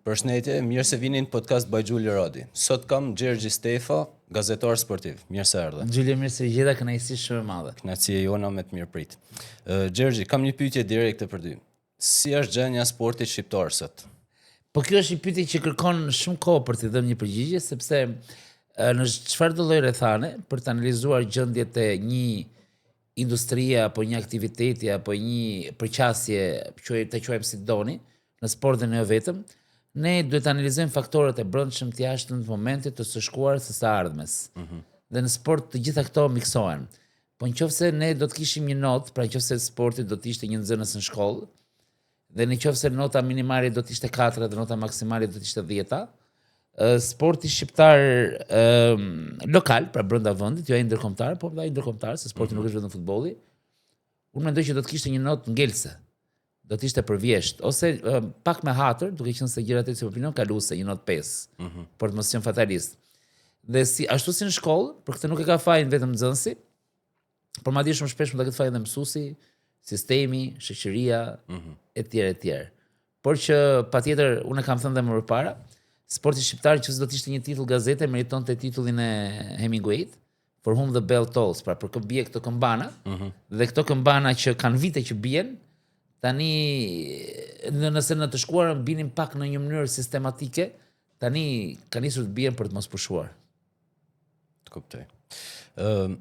Përshëndetje, mirë se vini në podcast by Gjuli Radi. Sot kam Gjergji Stefa, gazetar sportiv. Mirë se erdhe. Gjuli, mirë se gjitha, kënaqësi shumë e madhe. Kënaqësia jona me të mirëprit. Gjergji, kam një pyetje direkte për ty. Si është gjendja e sportit shqiptar sot? Po kjo është një pyetje që kërkon shumë kohë për të dhënë një përgjigje, sepse në çfarë do lloj rrethane për të analizuar gjendjet e një industrie apo një aktiviteti apo një përqasje, të quajmë si doni, në sport dhe në jo vetëm, ne duhet të analizojmë faktorët e brendshëm të jashtëm të momentit të së shkuarës së së ardhmes. Dhe në sport të gjitha këto miksohen. Po nëse ne do të kishim një notë, pra nëse sporti do të ishte një nxënës në shkollë, dhe nëse nota minimale do të ishte 4 dhe nota maksimale do të ishte 10, sporti shqiptar lokal, pra brenda vendit, jo ai ndërkombëtar, po ai ndërkombëtar, se sporti nuk është vetëm futbolli, unë mendoj që do të kishte një notë ngelsë. Do të ishte përvjesht, ose pak me hatër, duke qenë se gjërat e si opinion kaluese, një notë 5, por të mos qenë fatalist. Dhe ashtu si në shkollë, për këtë nuk e ka fajin vetëm nxënësi, por madje shumë shpesh mund ta ketë fajin edhe mësuesi, sistemi, shoqëria, etj. Por që patjetër unë kam thënë dhe më përpara, sporti shqiptar që do të ishte një titull gazete meritonte titullin e Hemingwayt, For Whom the Bell Tolls, pra për kë bie këto këmbana, dhe këto këmbana që kanë vite që bien, tani nëse në të shkuarën binin pak në një mënyrë sistematike, tani ka nisur të bien për të mos pushuar. Të kuptoj.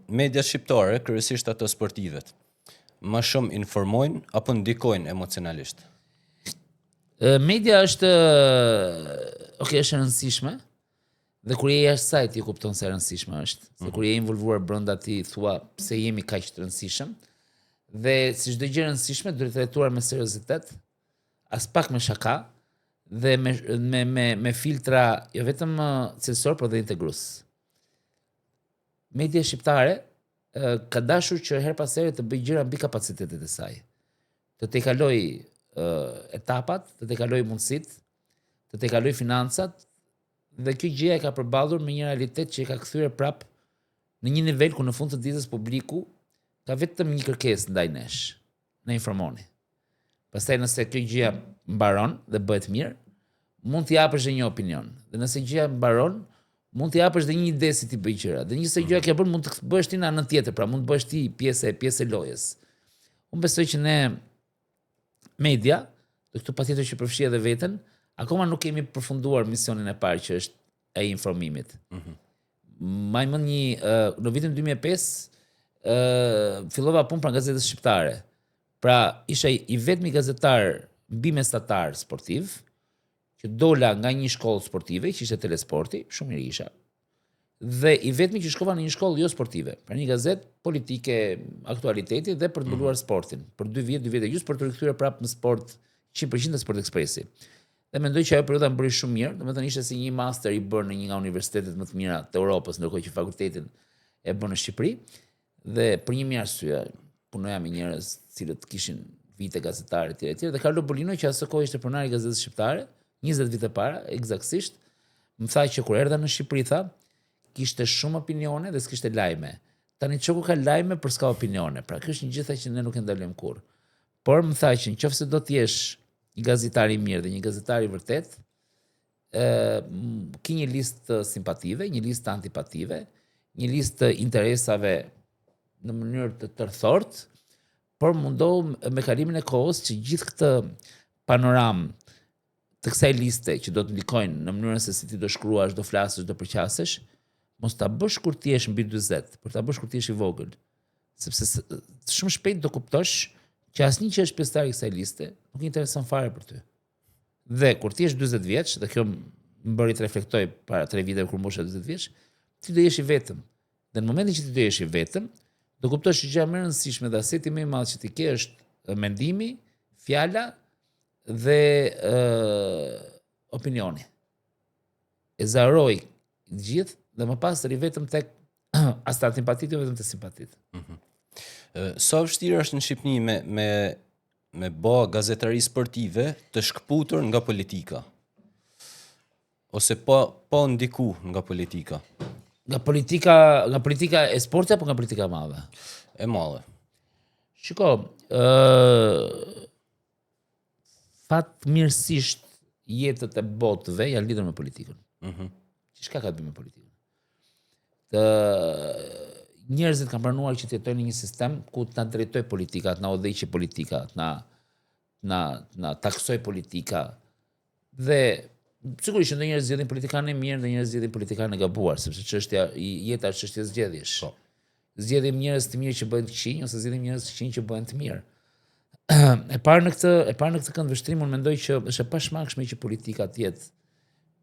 Media shqiptare, kryesisht ato sportivet, më shumë informojnë apo ndikojnë emocionalisht? Media është është e rëndësishme, dhe kur je jashtë saj ti kupton se e rëndësishme është. Se kur je involvuar brenda ti thua pse jemi kaq të rëndësishëm. Dhe si çdo gjë e rëndësishme duhet të trajtuar me seriozitet, as pak me shaka dhe me filtra jo vetëm cilësor, por dhe integrus. Media shqiptare ka dashur që her pas here të bëjë gjëra mbi kapacitetet e saj. Të tejkaloj etapat, të tejkaloj mundësitë, të tejkaloj financat, dhe kjo gjë e ka përballur me një realitet që e ka kthyer prap në një nivel ku në fund të ditës publiku ka vetëm një kërkesë ndaj nesh, në informoni. Pastaj nëse kjo gjë mbaron dhe bëhet mirë, mund t'i japësh një opinion. Dhe nëse gjëja mbaron, mund t'i japësh dhe një ide si ti bëj gjëra. Dhe nëse gjëja ke bërë, mund të bëhesh ti në anën tjetër, pra mund të bëhesh ti pjesë e lojës. Unë besoj që ne media, dhe këtu patjetër që përfshi edhe veten, akoma nuk kemi përfunduar misionin e parë që është e informimit. Majmën në vitin 2005 fillova punë pra gazetës shqiptare. Pra isha i vetmi gazetar bimestatar sportiv që dola nga një shkollë sportive, që ishte Telesporti, shumë mirë isha. Dhe i vetmi që shkova në një shkollë jo sportive, pra një gazetë politike, aktualiteti dhe për të mbuluar sportin, për 2 vjet e gjysmë për të rikthyer prapë në sport 100% në Sport Expressi. Dhe mendoj që ajo periudha më bëri shumë mirë, domethënë ishte si një master i bërë në një nga universitetet më të mira të Europës, ndërkohë që fakultetin e bën në Shqipëri. Dhe për një mirë arsye, punoja me njerëz cilët kishin vite gazetare etj. Dhe Carlo Bolino, që asë kohë ishte pronar i gazetës shqiptare, 20 vite para, eksaktësisht, më tha që kur erdha në Shqipëri, tha, kishte shumë opinione dhe s'kishte lajme. Tani çoku ka lajme për s'ka opinione. Pra kjo është një gjë që ne nuk e ndalojmë kurrë. Por më tha që nëse do të jesh një gazetar i mirë dhe një gazetar i vërtet, ki një listë simpative, një listë antipative, një listë interesave në mënyrë të tërthort, por mundohu me kalimin e kohës që gjithë këtë panoram të kësaj liste që do të ndikojnë në mënyrën se si ti do shkruash, do flasësh, do përqasesh, mos ta bësh kur ti je mbi 40, por ta bësh kur ti je i vogël. Sepse shumë shpejt do kuptosh që asnjë që është pjesëtar i kësaj liste nuk intereson fare për ty. Dhe kur ti je 40 vjeç, dhe kjo më bëri të reflektoj para 3 viteve kur mbusha 40 vjeç, ti do jesh i vetëm. Dhe në momentin që ti do jesh i vetëm, do kuptosh që gjëja më e rëndësishme dhe aseti më i madh që ti ke është mendimi, fjala dhe opinioni. E zaroj gjithë dhe më pas të ri vetëm tek as të antipatit, jo vetëm të simpatit. Sa vështirë është në Shqipëri me bë gazetari sportive të shkëputur nga politika? Ose po ndiku nga politika? Nga politika e sportit apo nga politika e madhe? E madhe. Shiko, fatmirësisht jetët e botëve janë lidhur me politikën. Çka ka të bëjë me politikën? Njerëzit kanë pranuar që të jetojnë në një sistem ku të na drejtoj politika, të na udhëheqë politika, na taksoj politika. Dhe sigurisht që ndonjëherë zgjedhin politikanë mirë, ndonjëherë zgjedhin politikanë gabuar, sepse çështja jeta është çështje zgjedhjesh. Zgjedhim njerëz të mirë që bëhen të këqij ose zgjedhim njerëz të këqij që bëhen të mirë. E parë në këtë këndvështrim unë mendoj që është e pashmangshme që politika të jetë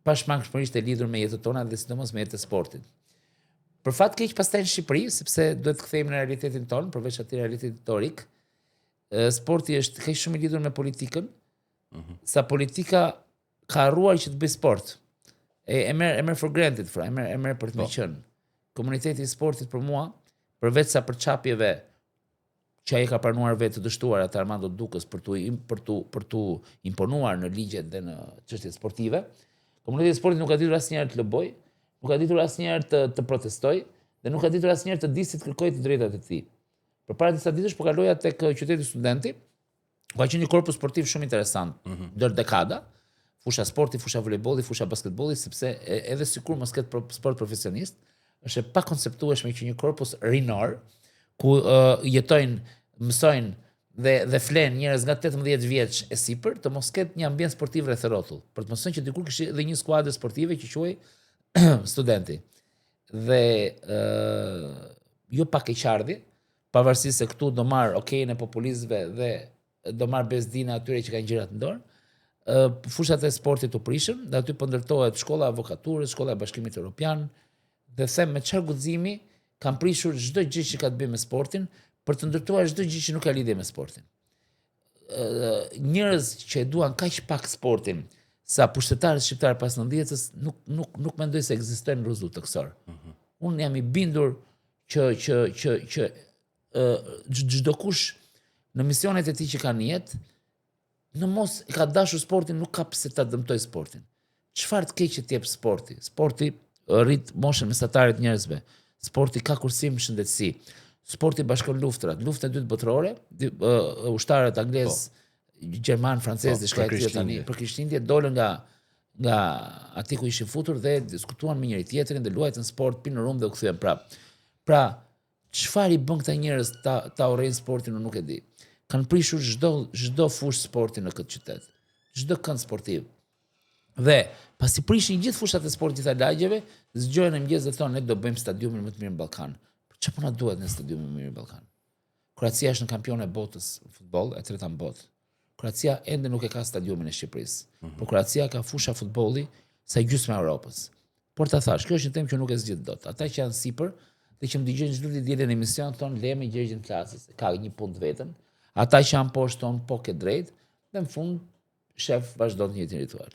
pashmangshmërisht e lidhur me jetën tona dhe sidomos me jetën e sportit. Për fat keq pastaj në Shqipëri, sepse duhet të kthehemi në realitetin tonë, përveç atij realitetit teorik, sporti është kaq shumë i lidhur me politikën, sa politika ka harruar që të bëj sport. E merr for granted, e merr për të më qenë. Komuniteti i sportit për mua, përveç sa përçapjeve që ai ka pranuar vetë të dështuar atë Armando Dukës për tu imponuar në ligjet dhe në çështjet sportive, komuniteti i sportit nuk ka ditur asnjëherë të loboj, nuk ka ditur asnjëherë të protestoj dhe nuk ka ditur asnjëherë të disë të kërkojë të drejtat e tij. Përpara disa ditësh po kaloja tek qyteti studenti, ku ka qenë një korpus sportiv shumë interesant, ndër dekada, fusha sporti, fusha voleybolli, fusha basketbolli, sepse edhe sikur mos ketë sport profesionist, është e pakonceptueshme që një korpus rinor ku jetojnë, mësojnë dhe flenë njerëz nga 18 vjeç e sipër, të mos ketë një ambient sportiv rreth rrotull, për të mësuar që dikur kishte edhe një skuadër sportive që quhej studenti. Dhe jo pak e qardi, pavarësisht se këtu do marr okejën e populistëve dhe do marr bezdina atyre që kanë gjërat në dorë, fushat e sportit u prishën, dhe aty po ndërtohet shkolla e avokaturës, shkolla e Bashkimit Evropian, dhe them me çfarë guximi kanë prishur çdo gjë që ka të bëjë me sportin për të ndërtuar çdo gjë që nuk ka lidhje me sportin. Njerëz që e duan kaq pak sportin, sa pushtetarët shqiptar pas 90-s nuk mendoj se ekzistojnë rrezull toksor. Unë jam i bindur që çdo kush në misionet e tij që ka në jetë, në mos e ka dashur sportin, nuk ka pse ta dëmtoj sportin. Çfarë të keq që t'jep sporti? Sporti rrit moshën mesatare të njerëzve. Sporti ka kursim shëndetësi. Sporti bashkon luftrat. Lufta e dytë botërore, ushtarët anglez, gjerman, francez, diçka e tillë tani, për Krishtlindje dolën nga aty ku ishin futur dhe diskutuan me njëri tjetrin dhe luajtën sport, pinë rum dhe u kthyen prap. Pra, çfarë i bën këta njerëz ta urrejnë sportin, unë nuk e di. Kanë prishur çdo fushë sporti në këtë qytet. Çdo kënd sportiv. Dhe pasi prishin gjithë fushat e sportit të lagjeve, zgjohen në mëngjes dhe thonë ne do bëjmë stadiumin më të mirë në Ballkan. Për çfarë po na duhet në stadiumin më të mirë në Ballkan? Kroacia është në kampion e botës në futboll, e treta në botë. Kroacia ende nuk e ka stadiumin e Shqipërisë. Por Kroacia ka fusha futbolli sa gjysma e Europës. Por ta thash, kjo është një temë që nuk e zgjidh dot. Ata që janë sipër dhe që më dëgjojnë çdo ditë në emision thonë lejmë gjergjën klasës, ka një punë të vetën. Ata që janë poshtë tonë po ke drejt, dhe në fund shef vazhdon të njëjtin ritual.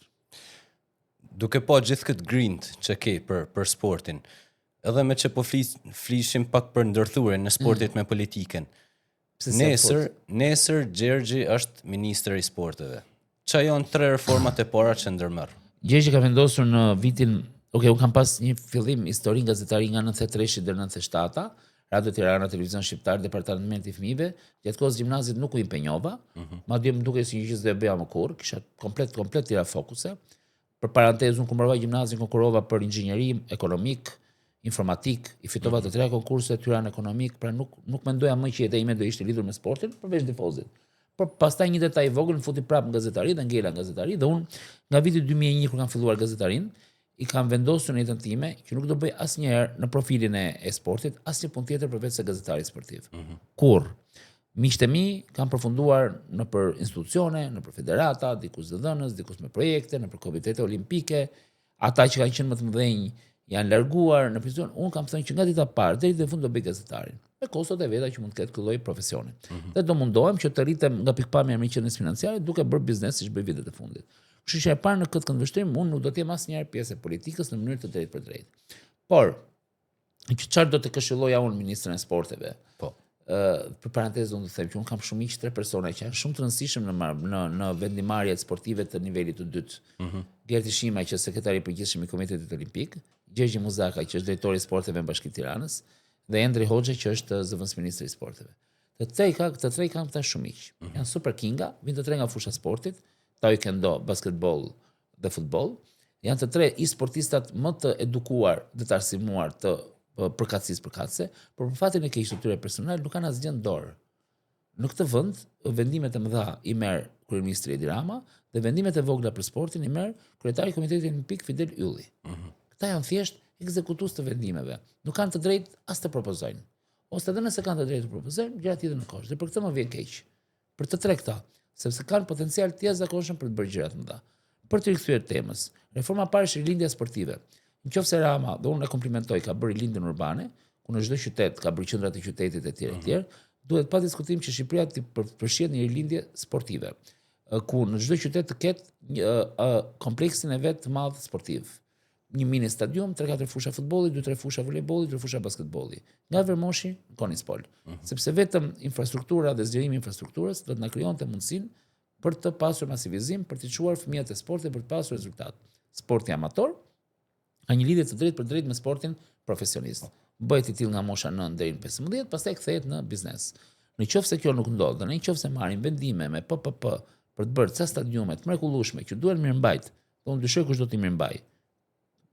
Duke po gjithë këtë grind që ke për sportin, edhe me që po flishim pak për ndërthurjen në sportit me politikën. Nesër Gjergji është ministër i sporteve. Qa janë 3 reformat e para që ndërmerr? Gjergji ka vendosur në vitin, unë kam pas një fillim histori gazetari nga 93 deri 97, Radio Tirana, Televizion Shqiptar, Departamenti i Fëmijëve, gjatë kohës gjimnazit nuk u impenjova, madje më duket si një gjë që do e bëja më kurrë, kisha komplet tira fokuse. Për parantezë, unë kur mbarova gjimnazin konkurrova për inxhinieri ekonomik, informatik, i fitova të 3 konkurse Tirana ekonomik, pra nuk mendoja më që jeta ime do ishte lidhur me sportin, përveç tifozit. Por pastaj një detaj i vogël më futi prapë në gazetari dhe ngela në gazetari dhe unë nga viti 2001 kur kam filluar gazetarin, i kam vendosur në jetën time që nuk do bëj asnjëherë në profilin e sportit asnjë punë tjetër përveç se gazetari sportiv. Kurr. Miqtë e mi kanë përfunduar në për institucione, në për federata, dikush dhënës, dikush me projekte, në për komitete olimpike, ata që kanë qenë më të mëdhenj janë larguar në pension. Unë kam thënë që nga dita parë deri në fund do bëj gazetarin. Me kostot e veta që mund të ketë ky lloj profesioni. Dhe do mundohem që të rritem nga pikpamja e mirëqenies financiare duke bërë biznes siç bëj vitet e fundit. Kështu që e parë në këtë këndvështrim unë nuk do të jem asnjëherë pjesë e politikës në mënyrë të drejtë për drejtë. Por çfarë do të këshilloja unë ministrin e sporteve? Po. Për parantezë unë do të them që unë kam shumë miq 3 persona që janë shumë të rëndësishëm në vendimarrjet sportive të nivelit të dytë. Gerti Shima që është sekretari i përgjithshëm i Komitetit Olimpik, Gjergji Muzaka që është drejtori i sporteve në Bashkinë e Tiranës dhe Endri Hoxha që është zëvendës ministri i sporteve. Të tre kanë këta shumë miq. Janë super kinga, vinë të tre nga fusha sportit, taekwondo, basketball, dhe futboll. Janë të tre e-sportistat më të edukuar dhe të arsimuar të përkatëse, por për fatin e keq të tyre personal nuk kanë asgjë në dorë. Në këtë vend, vendimet e mëdha i merr kryeministri Edi Rama dhe vendimet e vogla për sportin i merr kryetari i Komitetit Olimpik Fidel Ylli. Këta janë thjesht ekzekutues të vendimeve. Nuk kanë të drejtë as të propozojnë. Ose edhe nëse kanë të drejtë të propozojnë, gjëra tjetër në kosh. Dhe për këtë më vjen keq. Për të tre këta, sepse kanë potencial të jashtëzakonshëm për të bërë gjëra të mëdha. Për të rikthyer temës, reforma parë është rilindja sportive. Nëse Rama, dhe unë e komplimentoj, ka bërë rilindjen urbane, ku në çdo qytet ka bërë qendrat e qytetit e tjerë, duhet pa diskutim që Shqipëria të përfshihet një rilindje sportive, ku në çdo qytet të ketë kompleksin e vet të madh sportiv. Një mini stadium, 3-4 fusha futbolli, 2-3 fusha volejbolli, 3 fusha basketbolli. Nga Vermoshi në Konispol. Sepse vetëm infrastruktura dhe zgjerimi i infrastrukturës do të na krijonte mundësinë për të pasur masivizim, për të çuar fëmijët e sportit për të pasur rezultat. Sporti amator ka një lidhje të drejtë për drejtë me sportin profesionist. Bëhet i tillë nga mosha 9 deri në 15, pastaj kthehet në biznes. Në qoftë se kjo nuk ndodh, në qoftë se marrin vendime me PPP për të bërë ca stadiume të mrekullueshme që duhen mirëmbajt, do të dyshoj kush do t'i mirëmbaj.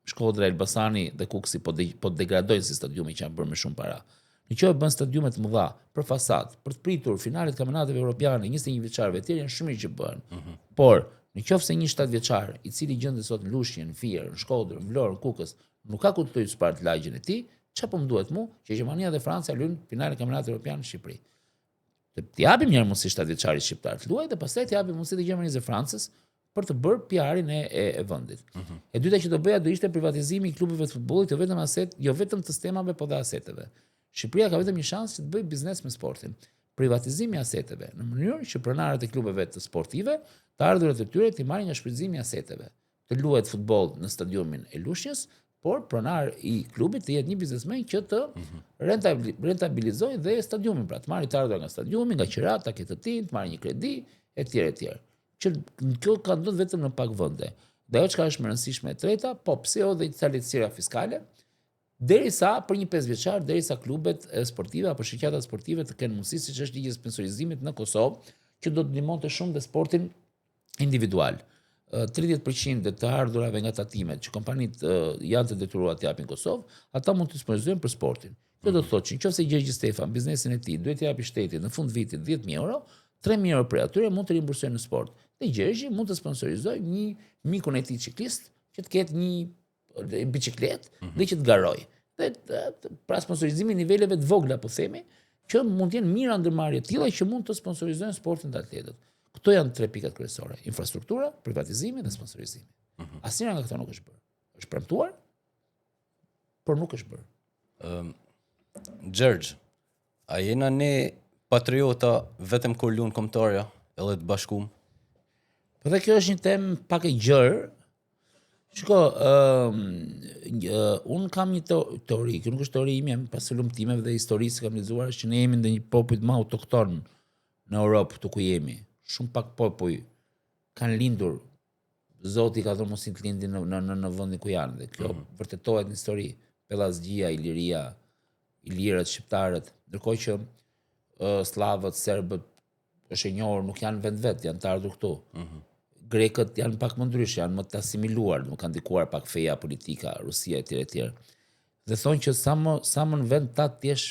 Shkodra, Elbasani dhe Kuksi po degradojnë si stadiume që janë bërë me shumë para. Në qoftë bën stadiume të mëdha për fasadë, për të pritur finalet e kampionateve evropiane 21 vjeçarëve të tjerë janë shumë që bëhen. Por në qoftë se një 7 vjeçar, i cili gjendet sot në Lushnjë, në Fier, në Shkodër, në Vlorë, në Kukës, nuk ka ku të lojë spart lagjën e tij, çfarë po më duhet mu që Gjermania dhe Franca luajnë finale e kampionatit evropian në Shqipëri. T'i japim një mundësi 7 vjeçarit shqiptar të luajë dhe pastaj t'i japim mundësi të Gjermanisë dhe Francës për të bërë PR-in e vendit. E dyta që do bëja do ishte privatizimi i klubeve të futbollit, jo vetëm të sistemave, por dhe aseteve. Shqipëria ka vetëm një shans që të bëjë biznes me sportin. Privatizimi i aseteve në mënyrë që pronarët e klubeve të sportive, të ardhurat e tyre të marrin nga shfrytëzimi i aseteve. Të luhet futboll në stadiumin e Lushnjës, por pronar i klubit të jetë një biznesmen që të rentabilizojë dhe stadiumin, pra të marrë të ardhurat nga stadiumi, nga qirata, ketë të tij, të marrë një kredi etj. Që kjo ka ndodhur vetëm në pak vende. Dhe ajo çka është më rëndësishme e treta, po pse edhe ca lehtësira fiskale, derisa për një 5 vjeçar, derisa klubet sportive apo shoqatat sportive të kenë mundësi, siç është ligji i sponsorizimit në Kosovë, që do të ndihmonte shumë dhe sportin individual. 30% të ardhurave nga tatimet që kompanitë janë të detyruar të japin Kosovë, ata mund të sponsorizojnë për sportin. Kjo do të thotë që nëse Gjergj Stefan biznesin e tij duhet t'i japi shtetit në fund vitit 10.000 euro, 3.000 euro për atyre mund të rimbursojnë në sport. Dhe Gjergji mund të sponsorizojë një mikun e tij ciklist që të ketë një biçikletë dhe që të garojë. Dhe pra sponsorizimi i niveleve të vogla, po themi, që mund të jenë mira ndërmarrje të tilla që mund të sponsorizojnë sportin të atletët. Këto janë 3 pikat kryesore: infrastruktura, privatizimi dhe sponsorizimi. Asnjëra nga këto nuk është bërë. Është premtuar, por nuk është bërë. Gjergj, a jena ne patriota vetëm kur luan kombëtarja edhe të bashkuam? Po dhe kjo është një temë pak e gjerë. Shiko, unë kam një teori, kjo nuk është teori ime, pas lumtimeve dhe historisë kam lexuar, që ne jemi ndonjë popull më autokton në Europë këtu ku jemi. Shumë pak popull kanë lindur, Zoti ka dhënë mundësi të lindin në vendin ku janë, dhe kjo vërtetohet në histori. Pellazgjia, Iliria, ilirët, shqiptarët, ndërkohë që slavët, serbët, është e njohur, nuk janë vend janë të ardhur këtu. Grekët janë pak më ndryshe, janë më të asimiluar, nuk kanë ndikuar pak feja politika, Rusia etj. Dhe thonë që sa më në vend ta të jesh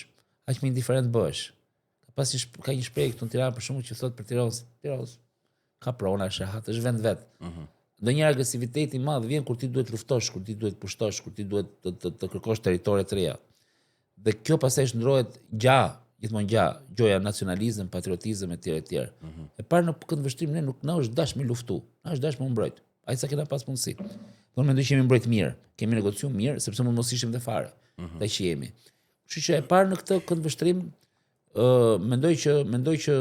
aq më indiferent bëhesh. Ka një shprehje këtu në Tiranë për shkakun që thotë për Tiranës ka prona shahat, është vend vet. Ndonjëherë agresiviteti i madh vjen kur ti duhet luftosh, kur ti duhet pushtosh, kur ti duhet të kërkosh territore të reja. Dhe kjo pastaj ndrohet gjithmonë gjoja nacionalizëm, patriotizëm etj. E parë në këndvështrim ne nuk na është dashur me luftu, na është dashur me mbrojt. Ai sa kena pas mundësi. Do mendoj që jemi mbrojt mirë, kemi negociuar mirë sepse mund mos ishim dhe fare. Dhe që jemi. Kështu që e parë në këtë këndvështrim mendoj që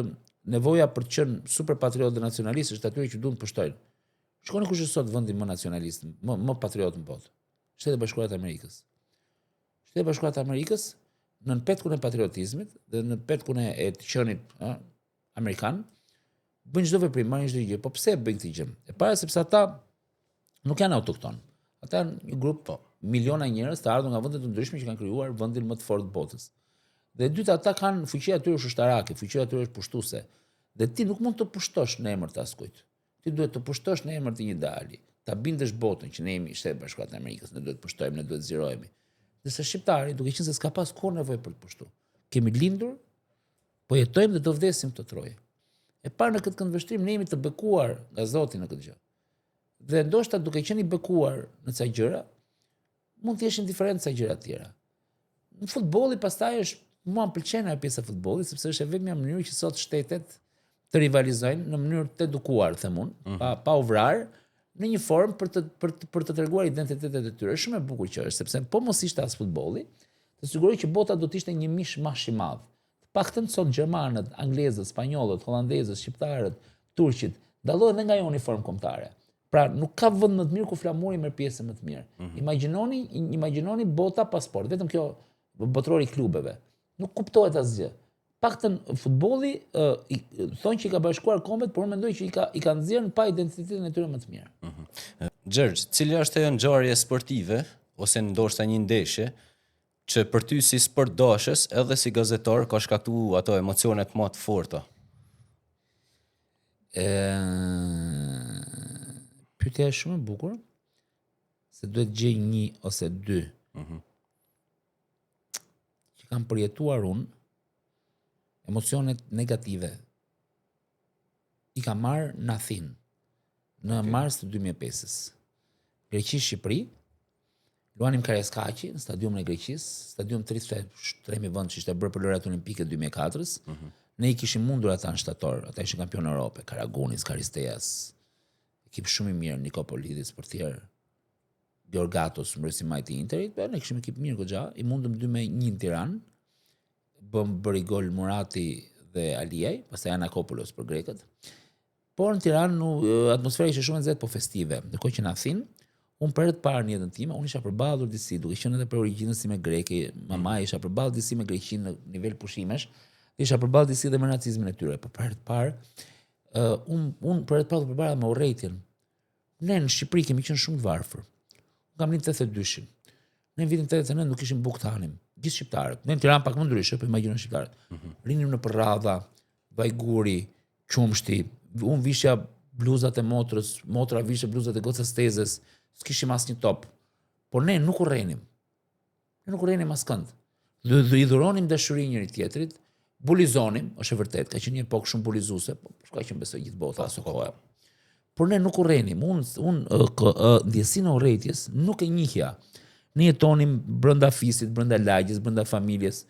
nevoja për të qenë super patriot dhe nacionalist është atyre që duan të pushtojnë. Shikoni kush është sot vendi më nacionalist, më patriot në botë. Shtetet e Bashkuara të Amerikës. Shtetet e Bashkuara të Amerikës në petkun e patriotizmit dhe në petkun e të qenit amerikan bëjnë çdo veprim, marrin çdo gjë. Po pse bëjnë këtë gjë? E para sepse ata nuk janë autokton. Ata janë një grup miliona njerëz të ardhur nga vende të ndryshme që kanë krijuar vendin më të fortë të botës. Dhe e dyta, ata kanë fuqia atyre ushtarake, fuqia atyre është pushtuese. Dhe ti nuk mund të pushtosh në emër të askujt. Ti duhet të pushtosh në emër të një ideali. ta bindesh botën që ne jemi Shtetet Bashkuara të Amerikës, ne duhet pushtojmë, ne duhet zirohemi. Nëse shqiptari, duke qenë se s'ka pas kohë nevojë për të pushtuar. Kemi lindur, po jetojmë dhe do vdesim të troje. E parë në këtë këndvështrim ne jemi të bekuar nga Zoti në këtë gjë. Dhe ndoshta duke qenë i bekuar në ca gjëra, mund të jesh indiferent ca gjëra të tjera. Në futbolli pastaj është, mua më pëlqen ajo pjesa e futbollit sepse është e vetmja mënyrë që sot shtetet të rivalizojnë në mënyrë të edukuar, them unë, pa u vrarë, në një formë për të treguar identitetet e tyre. Është shumë e bukur që është, sepse po mos ishte as futbolli, të siguroj që bota do të ishte një mishmash i madh. Të paktën sot gjermanët, anglezët, spanjollët, hollandezët, shqiptarët, turqit dallohen edhe nga ajo uniformë kombëtare. Pra nuk ka vend më të mirë ku flamuri merr pjesë më të mirë. Imagjinoni bota pasport, vetëm kjo botërori i klubeve. Nuk kuptohet asgjë. Paktën futbolli thonë që i ka bashkuar kombet, por unë mendoj që i ka nxjerrë pa identitetin e tyre më të mirë. Gjergj, cila është ajo ngjarje sportive ose ndoshta një ndeshje që për ty si sportdashës edhe si gazetar ka shkaktuar ato emocionet më të forta? Pyetja është shumë e bukur, se duhet gjej një ose dy që kam përjetuar unë, emocionet negative i ka marrë në Athinë në mars të 2005-s. Greqi-Shqipëri, luanim Karaiskaqi në stadiumin e Greqisë, stadium 33.000 vend që ishte bërë për lojrat olimpike 2004-s. Ne i kishim mundur ata në shtator, ata ishin kampionë Europe, Karagunis, Karisteas, ekip shumë i mirë, Nikopolidis, portier, Georgatos, mbrojtësi majtë i Interit, ne kishim ekip mirë goxha, i mundëm 2-1 në Tiranë. Bëri gol Murati dhe Aliaj, pastaj Anakopoulos për grekët. Por në Tiranë atmosfera ishte shumë e nxehtë po festive. Ndërkohë që në Athinë, unë për herë të parë në jetën time, unë isha përballur disi, duke qenë edhe për origjinën si me greke, mama isha përballur disi me Greqinë në nivel pushimesh, isha përballur disi dhe me nacizmin e tyre. Por për herë të parë, unë për herë të parë përballur me urrëtin. Ne në Shqipëri kemi qenë shumë të varfër. Unë kam rinë 82-shin. Ne në vitin 89 nuk kishim bukë të hanim. Gjithë shqiptarët. Ne në Tiranë pak më ndryshe, po imagjino shqiptarët. Rinim në përradha, vajguri, qumshti, unë vishja bluzat e motrës, motra vishja bluzat e gocës tezës, s'kishim asnjë top. Por ne nuk urrenim. Ne nuk urrenim askënd. Dhe i dhuronim dashuri njëri tjetrit, bulizonim, është e vërtet, ka qenë një epokë shumë bulizuese, po ka qenë besoj gjithë bota aso kohë. Por ne nuk urrenim. Unë ndjesinë e urrëties nuk e njihja. Ne jetonim brenda fisit, brenda lagjes, brenda familjes.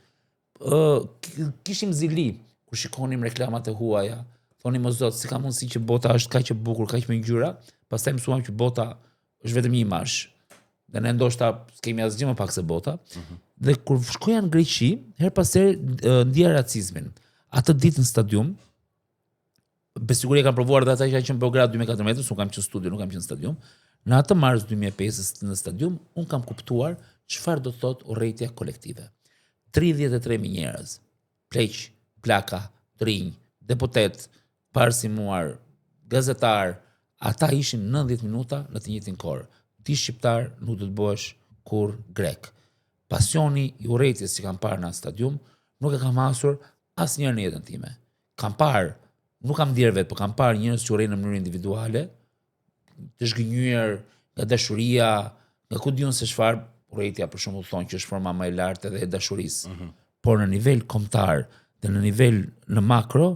Kishim zili kur shikonim reklamat e huaja. Thonim o Zot, si ka mundësi që bota është kaq e bukur, kaq me ngjyra, pastaj mësuam që bota është vetëm një imazh. Dhe ne ndoshta kemi asgjë më pak se bota. Dhe kur shkoja në Greqi, her pas here ndjeja racizmin. Atë ditë në stadium, besiguri e kam provuar dhe ata që qenë në Beograd 2014, unë kam qenë në studio, nuk kam qenë në stadium. Në atë mars 2005 në stadium, unë kam kuptuar çfarë do të thotë urrëtia kolektive. 33.000 njerëz, pleq, plaka, trinj, deputet, parsimuar, gazetar, ata ishin 90 minuta në të njëjtin kor. Ti shqiptar nuk do të bëhesh kur grek. Pasioni i urrëties që kam parë në stadium nuk e kam hasur asnjëherë në jetën time. Kam parë, nuk kam ndier vetë, por kam parë njerëz që urrejnë në mënyrë individuale, të zhgënjur nga dashuria, nga ku diun se çfarë, urrëtia për shembull thonë që është forma më e lartë edhe e dashurisë. Por në nivel kombëtar dhe në nivel në makro,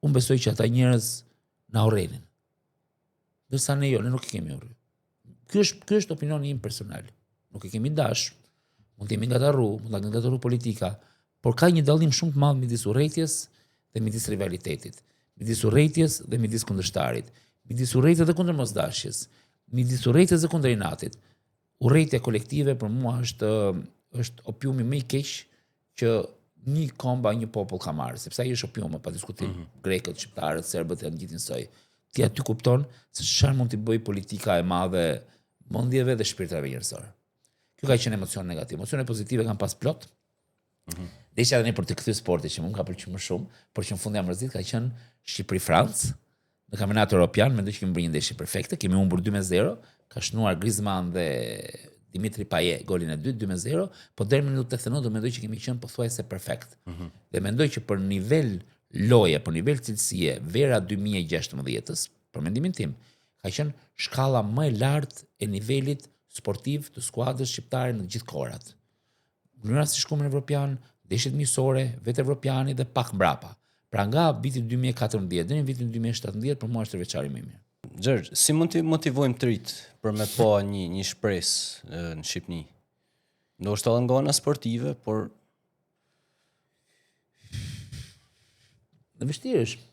unë besoj që ata njerëz na urrejnë. Dërsa ne ne nuk e kemi urrë. Ky është opinioni im personal. Nuk e kemi dash, mund të jemi ngatarru, mund të ngatarru politika, por ka një dallim shumë të madh midis urrëties dhe midis rivalitetit, midis urrëties dhe midis kundërshtarit, midis urrëties dhe kundër mosdashjes, midis urrëties dhe kundër inatit. Urrëtia kolektive për mua është opiumi më i keq që një komba, një popull ka marrë, sepse ai është opiumi pa diskutim. Grekët, shqiptarët, serbët janë gjithë njësoj. Ti aty kupton se çfarë mund të bëj politika e madhe mendjeve dhe shpirtave njerëzor. Kjo ka qenë emocion negativ. Emocione pozitive kanë pas plot. Dhe isha edhe ne për të kthyer sporti që më ka pëlqyer më shumë, por që në fund jam mërzit ka qenë Shqipëri-Francë në kampionatin evropian, mendoj që kemi bërë një ndeshje perfekte, kemi humbur 2-0, ka shnuar Griezmann dhe Dimitri Payet golin e dytë 2-0, po deri në minutën 89 do mendoj që kemi qenë pothuajse perfekt. Dhe mendoj që për nivel loje, për nivel cilësie, vera 2016-s, për mendimin tim, ka qenë shkalla më e lartë e nivelit sportiv të skuadrës shqiptare në gjithë kohërat. Mënyra si shkumë në Evropian, ndeshjet miqësore, vetë Evropiani dhe pak mbrapa. Pra nga viti 2014 deri në vitin 2017 për mua është tërveçari më i mirë. Gjergj, si mund të motivojmë të rit për me pa një shpresë në Shqipëni? Ndoshta edhe nga ana sportive, por Dhe vështirë është.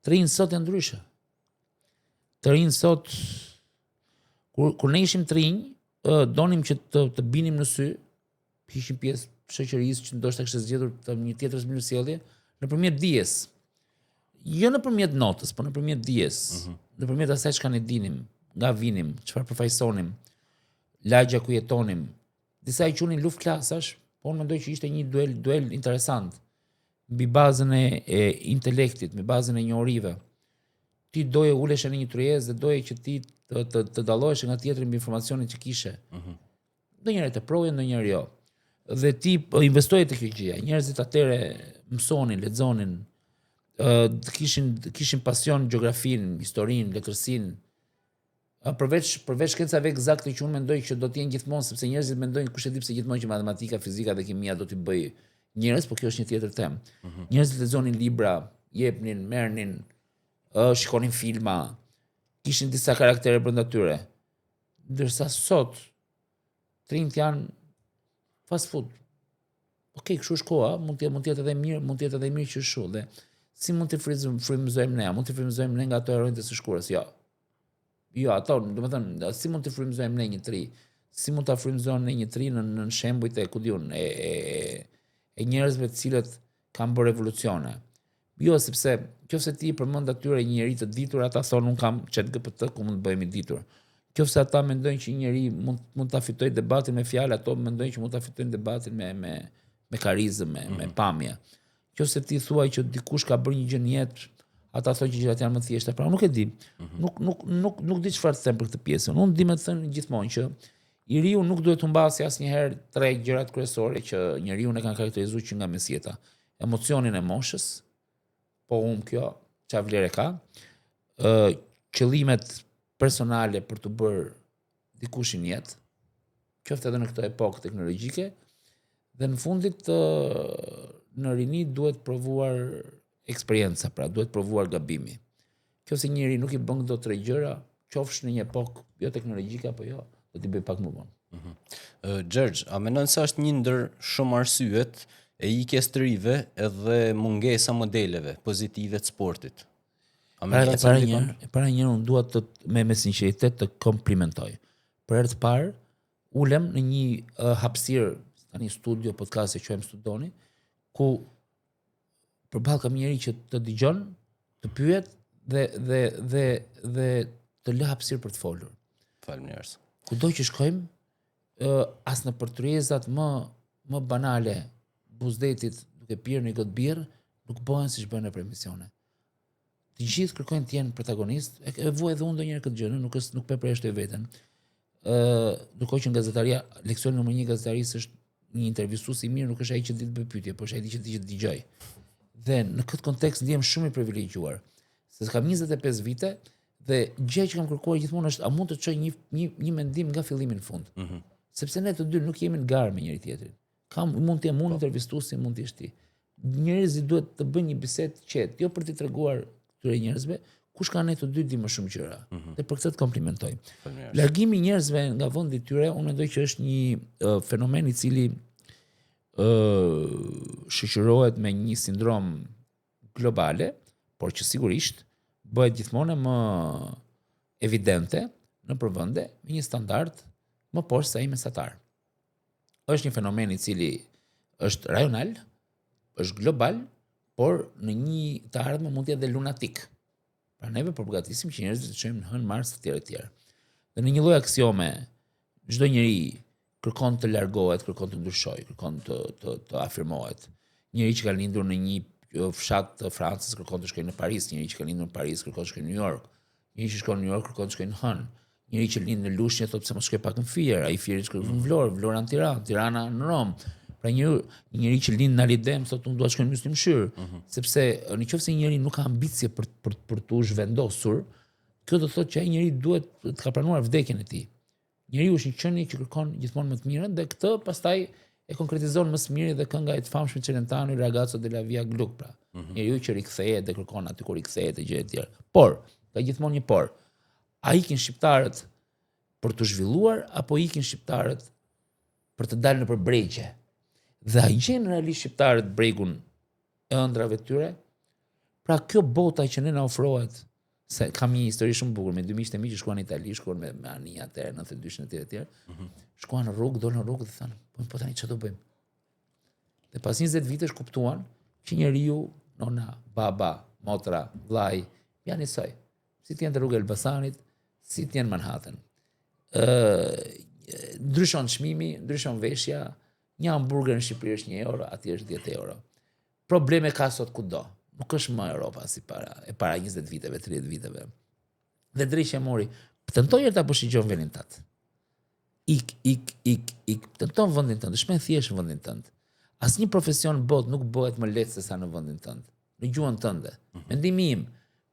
Të rinjë sot janë ndryshe. Të rinjë sot, kur ne ishim të rinj, donim që të binim në sy, ishim pjesë shoqërisë që ndoshta kishte zgjedhur të një tjetër mirësjellje nëpërmjet dijes. Jo nëpërmjet notës, por nëpërmjet dijes, nëpërmjet asaj çka ne dinim, nga vinim, çfarë përfaqësonim, lagja ku jetonim. Disa i qunin luftë klasash, por unë mendoj që ishte një duel interesant. Mbi bazën e intelektit, mbi bazën e njohurive. Ti doje ulesh në një tryezë dhe doje që ti të dallohesh nga tjetri mbi informacionin që kishe. Ndonjëherë të proje, ndonjëherë jo. Dhe ti investoje te kjo gjë. Njerëzit atëre mësonin, lexonin, kishin pasion gjeografin, historinë, letërsinë. Përveç shkencave eksakte që unë mendoj që do të jenë gjithmonë, sepse njerëzit mendojnë kush e di pse gjithmonë që matematika, fizika dhe kimia do t'i bëj njerëz, por kjo është një tjetër temë. Njerëzit lexonin libra, jepnin, merrnin, shikonin filma, kishin disa karaktere brenda tyre. Ndërsa sot trinjt janë fast food. Okej, kështu është koha, mund të jetë edhe mirë, mund të jetë edhe mirë që është kështu. Dhe si mund të frymëzojmë ne? Mund të frymëzojmë ne nga ato heronjtë së shkurës? Jo. Jo, ato, domethënë, si mund të frymëzojmë ne një tri? Si mund ta frymëzojmë ne një tri në shembujt e ku diun e njerëzve të cilët kanë bërë revolucione. Jo, sepse nëse ti përmend atyre një njerëz të ditur, ata thonë un kam ChatGPT ku mund të bëhemi ditur. Nëse ata mendojnë që një njerëz mund ta fitojë debatin me fjalë, ato mendojnë që mund ta fitojnë debatin me karizmë, me pamje. Nëse ti thuaj që dikush ka bërë një gjë në jetë, ata thonë që gjërat janë më të thjeshta. Pra unë nuk e di. Nuk di çfarë të them për këtë pjesën. Unë di më të them gjithmonë që i riu nuk duhet të mbasi asnjëherë tre gjërat kryesore që njeriu e kanë karakterizuar që nga mesjeta. Emocionin e moshës, po kjo, çfarë vlerë ka? Qëllimet personale për të bërë dikush në jetë, qoftë edhe në këtë epokë teknologjike, dhe në fundit në rini duhet provuar eksperjenca, pra duhet provuar gabimi. Nëse njëri nuk i bën këto tre gjëra, qofsh në një epokë jo teknologjike apo jo, do t'i bëj pak më vonë. Gjergj, a mendon se është një ndër shumë arsyet e ikjes të rive edhe mungesa modeleve pozitive të sportit? Para një unë dua me sinqeritet të komplimentoj. Për herë të parë, ulem në një hapësirë, tani studio, podcast e quajmë Studoni, ku përballë kam njëri që të dëgjon, të pyet dhe të lë hapësirë për të folur. Faleminderit. Kudo që shkojmë, as në përtryezat më banale, buzdetit duke pirë një gotë birë, nuk bëhen si shbën në emisione. Të gjithë kërkojnë të jenë protagonist, e vuaj edhe unë ndonjëherë këtë gjë, nuk përpreshtoj veten. Ndërkohë që në gazetaria, leksioni numër 1 gazetarisë është një intervistues i mirë, nuk është ai që di të bëj pyetje, por është ai që di të dëgjoj. Dhe në këtë kontekst ndihem shumë i privilegjuar, se kam 25 vite dhe gjë që kam kërkuar gjithmonë është a mund të çoj një mendim nga fillimi në fund. Sepse ne të dy nuk jemi në garë me njëri tjetrin. Mund të jem unë intervistuesi, mund të jesh ti. Njerëzit duhet të bëjnë një bisedë qetë, jo për t'i treguar këtyre njerëzve kush ka ne të dy di më shumë gjëra. Dhe për këtë të komplimentoj. Largimi i njerëzve nga vendi i tyre, unë mendoj që është një fenomen i cili shoqërohet me një sindrom globale, por që sigurisht bëhet gjithmonë më evidente në përvende me një standard më poshtë se ai mesatar. Është një fenomen i cili është rajonal, është global, por në një të ardhme mund të jetë dhe lunatik. Pra neve përgatisim që njerëzit të çojmë në hën Mars të tjerë. Dhe në një lloj aksiome, çdo njeri kërkon të largohet, kërkon të ndryshojë, kërkon të afirmohet. Njëri që ka lindur në një fshat të Francës kërkon të shkojë në Paris, njëri që ka lindur në Paris kërkon të shkojë në New York, njëri që shkon në New York kërkon të shkojë në Hën, njëri që lind në Lushnjë thotë pse mos shkoj pak në Fier, ai Fieri shkon në Vlorë, Vlora në Tiranë, Tirana në Rom. Pra njëri që lind në Alidem thotë unë dua të shkoj në Myslimshyrë, sepse nëse njëri nuk ka ambicie për të zhvendosur, Kjo do thotë që ai njeri duhet të ka planuar vdekjen e tij. Njeriu është një qenie që kërkon gjithmonë më të mirën dhe këtë pastaj e konkretizon më së miri dhe kënga e të famshme Celentano, Il ragazzo della via Gluck, pra. Njeriu që rikthehet dhe kërkon aty kur rikthehet e gjëra të tjera. Por, ka gjithmonë një por. A ikin shqiptarët për të zhvilluar apo ikin shqiptarët për të dalë nëpër bregje? Dhe a gjenë realisht shqiptarët bregun e ëndrave të tyre? Pra kjo bota që ne na ofrohet, se kam një histori shumë bukur me dy miqtë e mi që shkuan në Itali, shkuan me Ania atëherë 92 në etj. Shkuan në rrugë, dolën në rrugë dhe thanë, po tani çfarë do bëjmë? Dhe pas 20 vitesh kuptuan që njeriu, nona, baba, motra, vllai, janë njësoj. Si t'jen të rrugë Elbasanit, si t'jen Manhattan. Ndryshon çmimi, ndryshon veshja, një hamburger në Shqipëri është 1 euro, aty është 10 euro. Probleme ka sot kudo. Nuk është më Europa si para 20 viteve, 30 viteve. Dhe drejtë e mori, tentoj ta përshigjon vendin tënd. Ik, tenton vendin tënd, shpën thjesht vendin tënd. Asnjë profesion bot nuk bëhet më lehtë se sa në vendin tënd. Në gjuhën tënde. Mendimi im.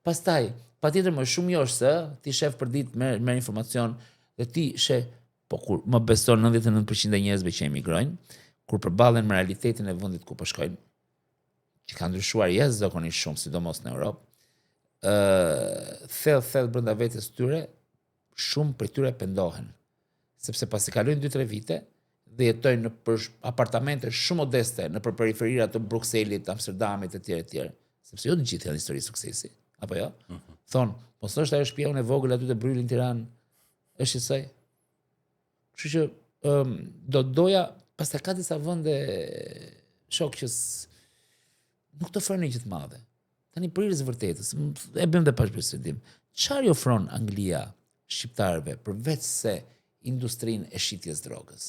Pastaj, patjetër më shumë josh se ti shef për ditë merr informacion dhe ti sheh, po kur më beson 99% e njerëzve që emigrojnë, kur përballen me realitetin e vendit ku po shkojnë, që ka ndryshuar jashtëzakonisht shumë, sidomos në Europë, thellë brenda vetes tyre, shumë prej tyre pendohen. Sepse pasi kalojnë 2-3 vite dhe jetojnë në për apartamente shumë modeste në periferia të Brukselit, Amsterdamit etj. Sepse jo të gjithë janë histori suksesi, apo jo? Thonë, po s'është ajo shtëpia unë e vogël aty te Bryli në Tiranë, është i saj. Kështu që do doja, pastaj ka disa vende shok që nuk të ofron gjë të madhe. Tani për hir të vërtetës, e bëjmë dhe pashbesim. Çfarë ofron Anglia shqiptarëve përveç se industrinë e shitjes drogës?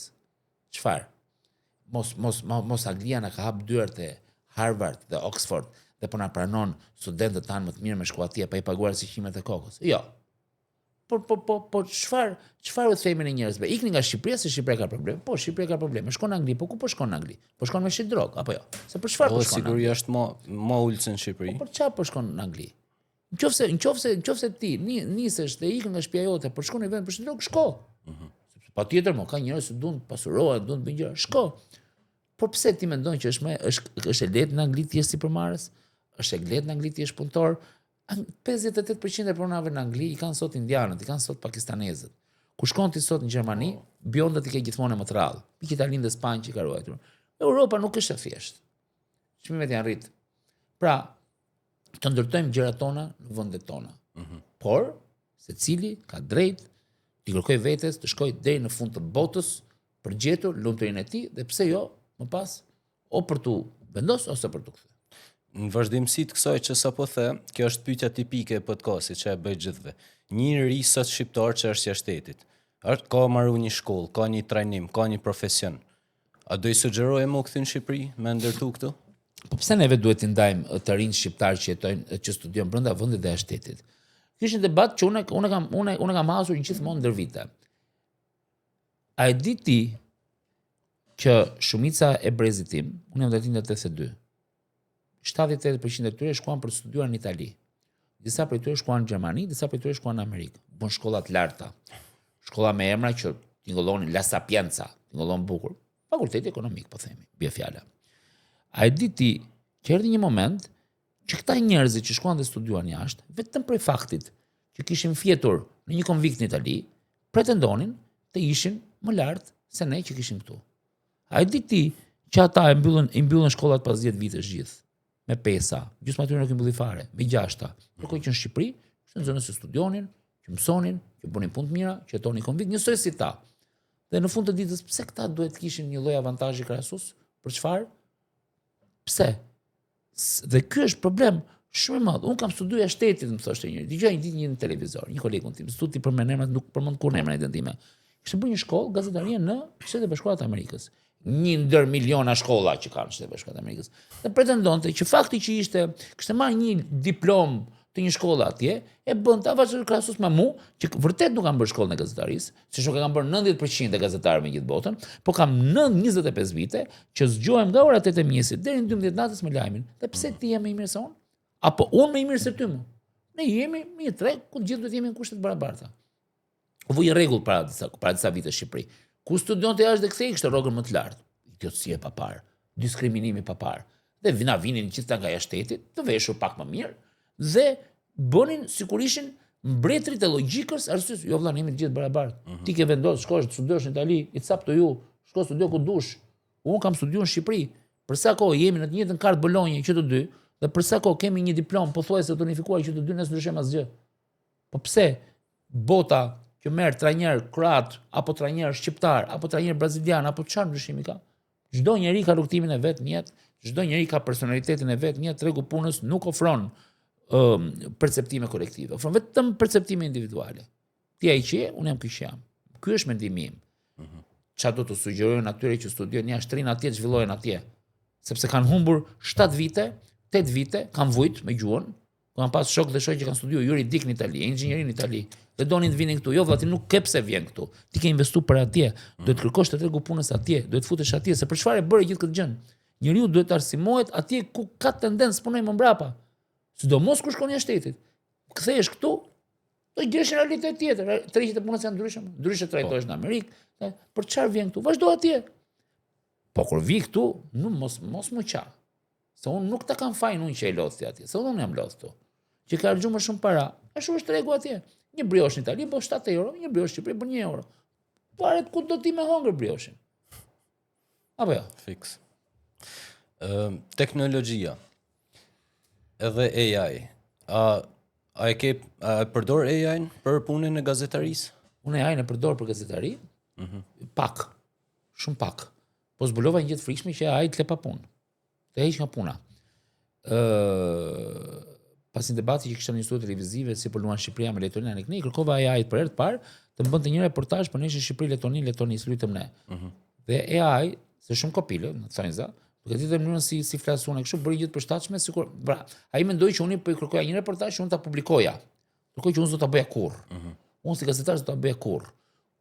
Çfarë? Mos Anglia na ka hap dyert e Harvard dhe Oxford dhe po na pranon studentët tanë më të mirë me shku atje pa i paguar siqimet e kokës. Jo. Po çfarë u themi në njerëzve? Ikni nga Shqipëria se Shqipëria ka probleme. Po Shqipëria ka probleme. Shkon në Angli, po ku po shkon në Angli? Po shkon me shit drog apo jo? Se për çfarë po shkon? Sigurisht është më ulë se në Shqipëri. Po për çfarë po shkon në Angli? Nëse ti nisesh dhe ikën nga shtëpia jote për shkon në vend për shit drog, shko. Patjetër mo ka njerëz që duan të pasurohen, duan të bëjnë gjëra, shko. Po pse ti mendon që është e lehtë në Angli të jesh sipërmarrës? Është e lehtë në Angli të jesh punëtor? 58% e pronave në Angli i kanë sot indianët, i kanë sot pakistanezët. Ku shkon ti sot në Gjermani, bjondat i ke gjithmonë më të rrallë. Pikë Italinë dhe Spanjë që ka ruajtur. Europa nuk është e thjeshtë. Çmimet janë rrit. Pra, të ndërtojmë gjërat tona në vendet tona. Por, secili ka drejt të kërkojë vetes të shkojë deri në fund të botës për gjetur lumturinë e tij dhe pse jo, më pas, o për tu vendos ose për tu kthyer. Në vazhdimsi të kësaj që sapo the, kjo është pyetja tipike e podcastit që e bëj gjithëve. Një njerëz sot shqiptar që është jashtë shtetit, ka marrë një shkollë, ka një trajnim, ka një profesion. A do i sugjeroj më u kthy në Shqipëri me ndërtu këtu? Po pse neve duhet të ndajmë të rinj shqiptar që jetojnë, që studiojnë brenda vendit dhe jashtë shtetit? Ky është një debat që unë kam hasur gjithmonë ndër vite. A e di ti që shumica e brezit tim, unë jam datin 82. 78% e tyre shkuan për të studiuar në Itali. Disa prej tyre shkuan në Gjermani, disa prej tyre shkuan në Amerikë. Bën shkolla të larta. Shkolla me emra që tingëllonin La Sapienza, tingëllon bukur. Fakulteti ekonomik, po themi, bie fjala. A e di ti që erdhi një moment që këta njerëz që shkuan dhe studiuan jashtë, vetëm për faktit që kishin fjetur në një konvikt në Itali, pretendonin të ishin më lart se ne që kishim këtu. A e di ti që ata i mbyllën shkollat pas 10 vitesh gjithë? Me pesa, gjysma atyre nuk i mbylli fare, me 6. Kërkoj që në Shqipëri, që në zonën se studionin, që mësonin, që bënin punë të mira, që jetonin konvikt, njësoj si ta. Dhe në fund të ditës, pse këta duhet të kishin një lloj avantazhi krahasus? Për çfarë? Pse? Dhe ky është problem shumë i madh. Unë kam studiuar jashtë shtetit, më thoshte njëri. Dëgjoj një ditë në televizor, një kolegun tim, studi për emrat, nuk përmend kurrë emrin time. Kishte bërë një shkollë gazetarie në Shtetet e Bashkuara të Amerikës. 1 ndër miliona shkolla që kanë në Shtetet e Bashkuara të Amerikës. Dhe pretendonte që fakti që kishte marrë një diplomë të një shkolle atje, e bënte avazh krahasus me mua, që vërtet nuk kam bërë shkollën e gazetarisë, se shoku kam bërë 90% e gazetarëve në gjithë botën, por kam 25 vite që zgjohem nga ora 8 e mëngjesit deri në 12 natës me lajmin. Dhe pse ti je më i mirë se unë? Apo unë më i mirë se ty më? Ne jemi një treg ku gjithë duhet jemi në kushte të barabarta. U vë rregull para disa vite në Shqipëri. Ku studionte jashtë dhe kthej kishte rrogën më të lartë. Idiotësie pa parë, diskriminimi pa parë. Dhe vinin gjithë nga jashtë shtetit, të veshur pak më mirë dhe bënin sikur ishin mbretërit e logjikës, arsyes, jo vëlla, ne jemi të gjithë barabartë. Ti ke vendosur shkosh të studiosh në Itali, it's up to you. Shko studio ku dush. Unë kam studiuar në Shqipëri. Për sa kohë jemi në të njëjtën kartë Bolonjë që të dy, dhe për sa kohë kemi një diplomë pothuajse të unifikuar që të dy, ne s'ndryshojmë asgjë. Po pse bota që merr trajner kroat apo trajner shqiptar apo trajner brazilian apo çfarë ndryshimi ka? Çdo njeri ka rrugtimin e vet në jetë, çdo njeri ka personalitetin e vet në jetë, tregu punës nuk ofron perceptime kolektive, ofron vetëm perceptime individuale. Ti ai që je, unë jam ky që jam. Ky është mendimi im. Çfarë do të sugjerojnë atyre që studiojnë jashtë trin atje, zhvillojnë atje, sepse kanë humbur 7 vite, 8 vite, kanë vujt me gjuhën, kanë pas shok dhe shok që kanë studiuar juridik në Itali, inxhinieri në Itali, dhe donin të vinin këtu. Jo, vëlla, ti nuk ke pse vjen këtu. Ti ke investuar për atje, duhet kërkosh të tregu punës atje, duhet futesh atje, se për çfarë bëre gjithë këtë gjë? Njeriu duhet të arsimohet atje ku ka tendencë punoj më mbrapa. Sidomos kur shkon jashtë shtetit. Kthehesh këtu, do gjesh një realitet tjetër. Tërhiqet e punës janë ndryshme. Ndryshe trajtohesh në Amerikë. Për çfarë vjen këtu? Vazhdo atje. Po kur vi këtu, mos më qa. Se unë nuk ta kam fajin unë që e lodh atje. Se unë jam lodh këtu. Që ka harxuar më shumë para. Ashtu është tregu atje. Një briosh në Itali bën 7 euro, një briosh në Shqipëri bën 1 euro. Paret ku do ti me hongër brioshin. Apo jo? Fix. Teknologjia. Edhe AI. A përdor AI-n për punën e gazetarisë? Unë AI-n e përdor për gazetari? Pak. Shumë pak. Po zbulova një gjë të frikshme që AI të le pa punë. Të heq nga puna. Pas një debati që kishte në një studio televizive si po luan Shqipëria me Letonia në Kni, kërkova AI për herë të parë të më bënte një reportazh për nesër Shqipëri, Letoni, lutem ne. Dhe AI, se shumë kopilë, në thonjë za, duke ditur mënyrën si flas unë kështu bëri gjithë përshtatshme sikur, pra, ai mendoi që unë po i kërkoja një reportazh që unë ta publikoja. Kërkoj që unë s'do ta bëja kurrë. Unë si gazetar s'do ta bëja kurrë.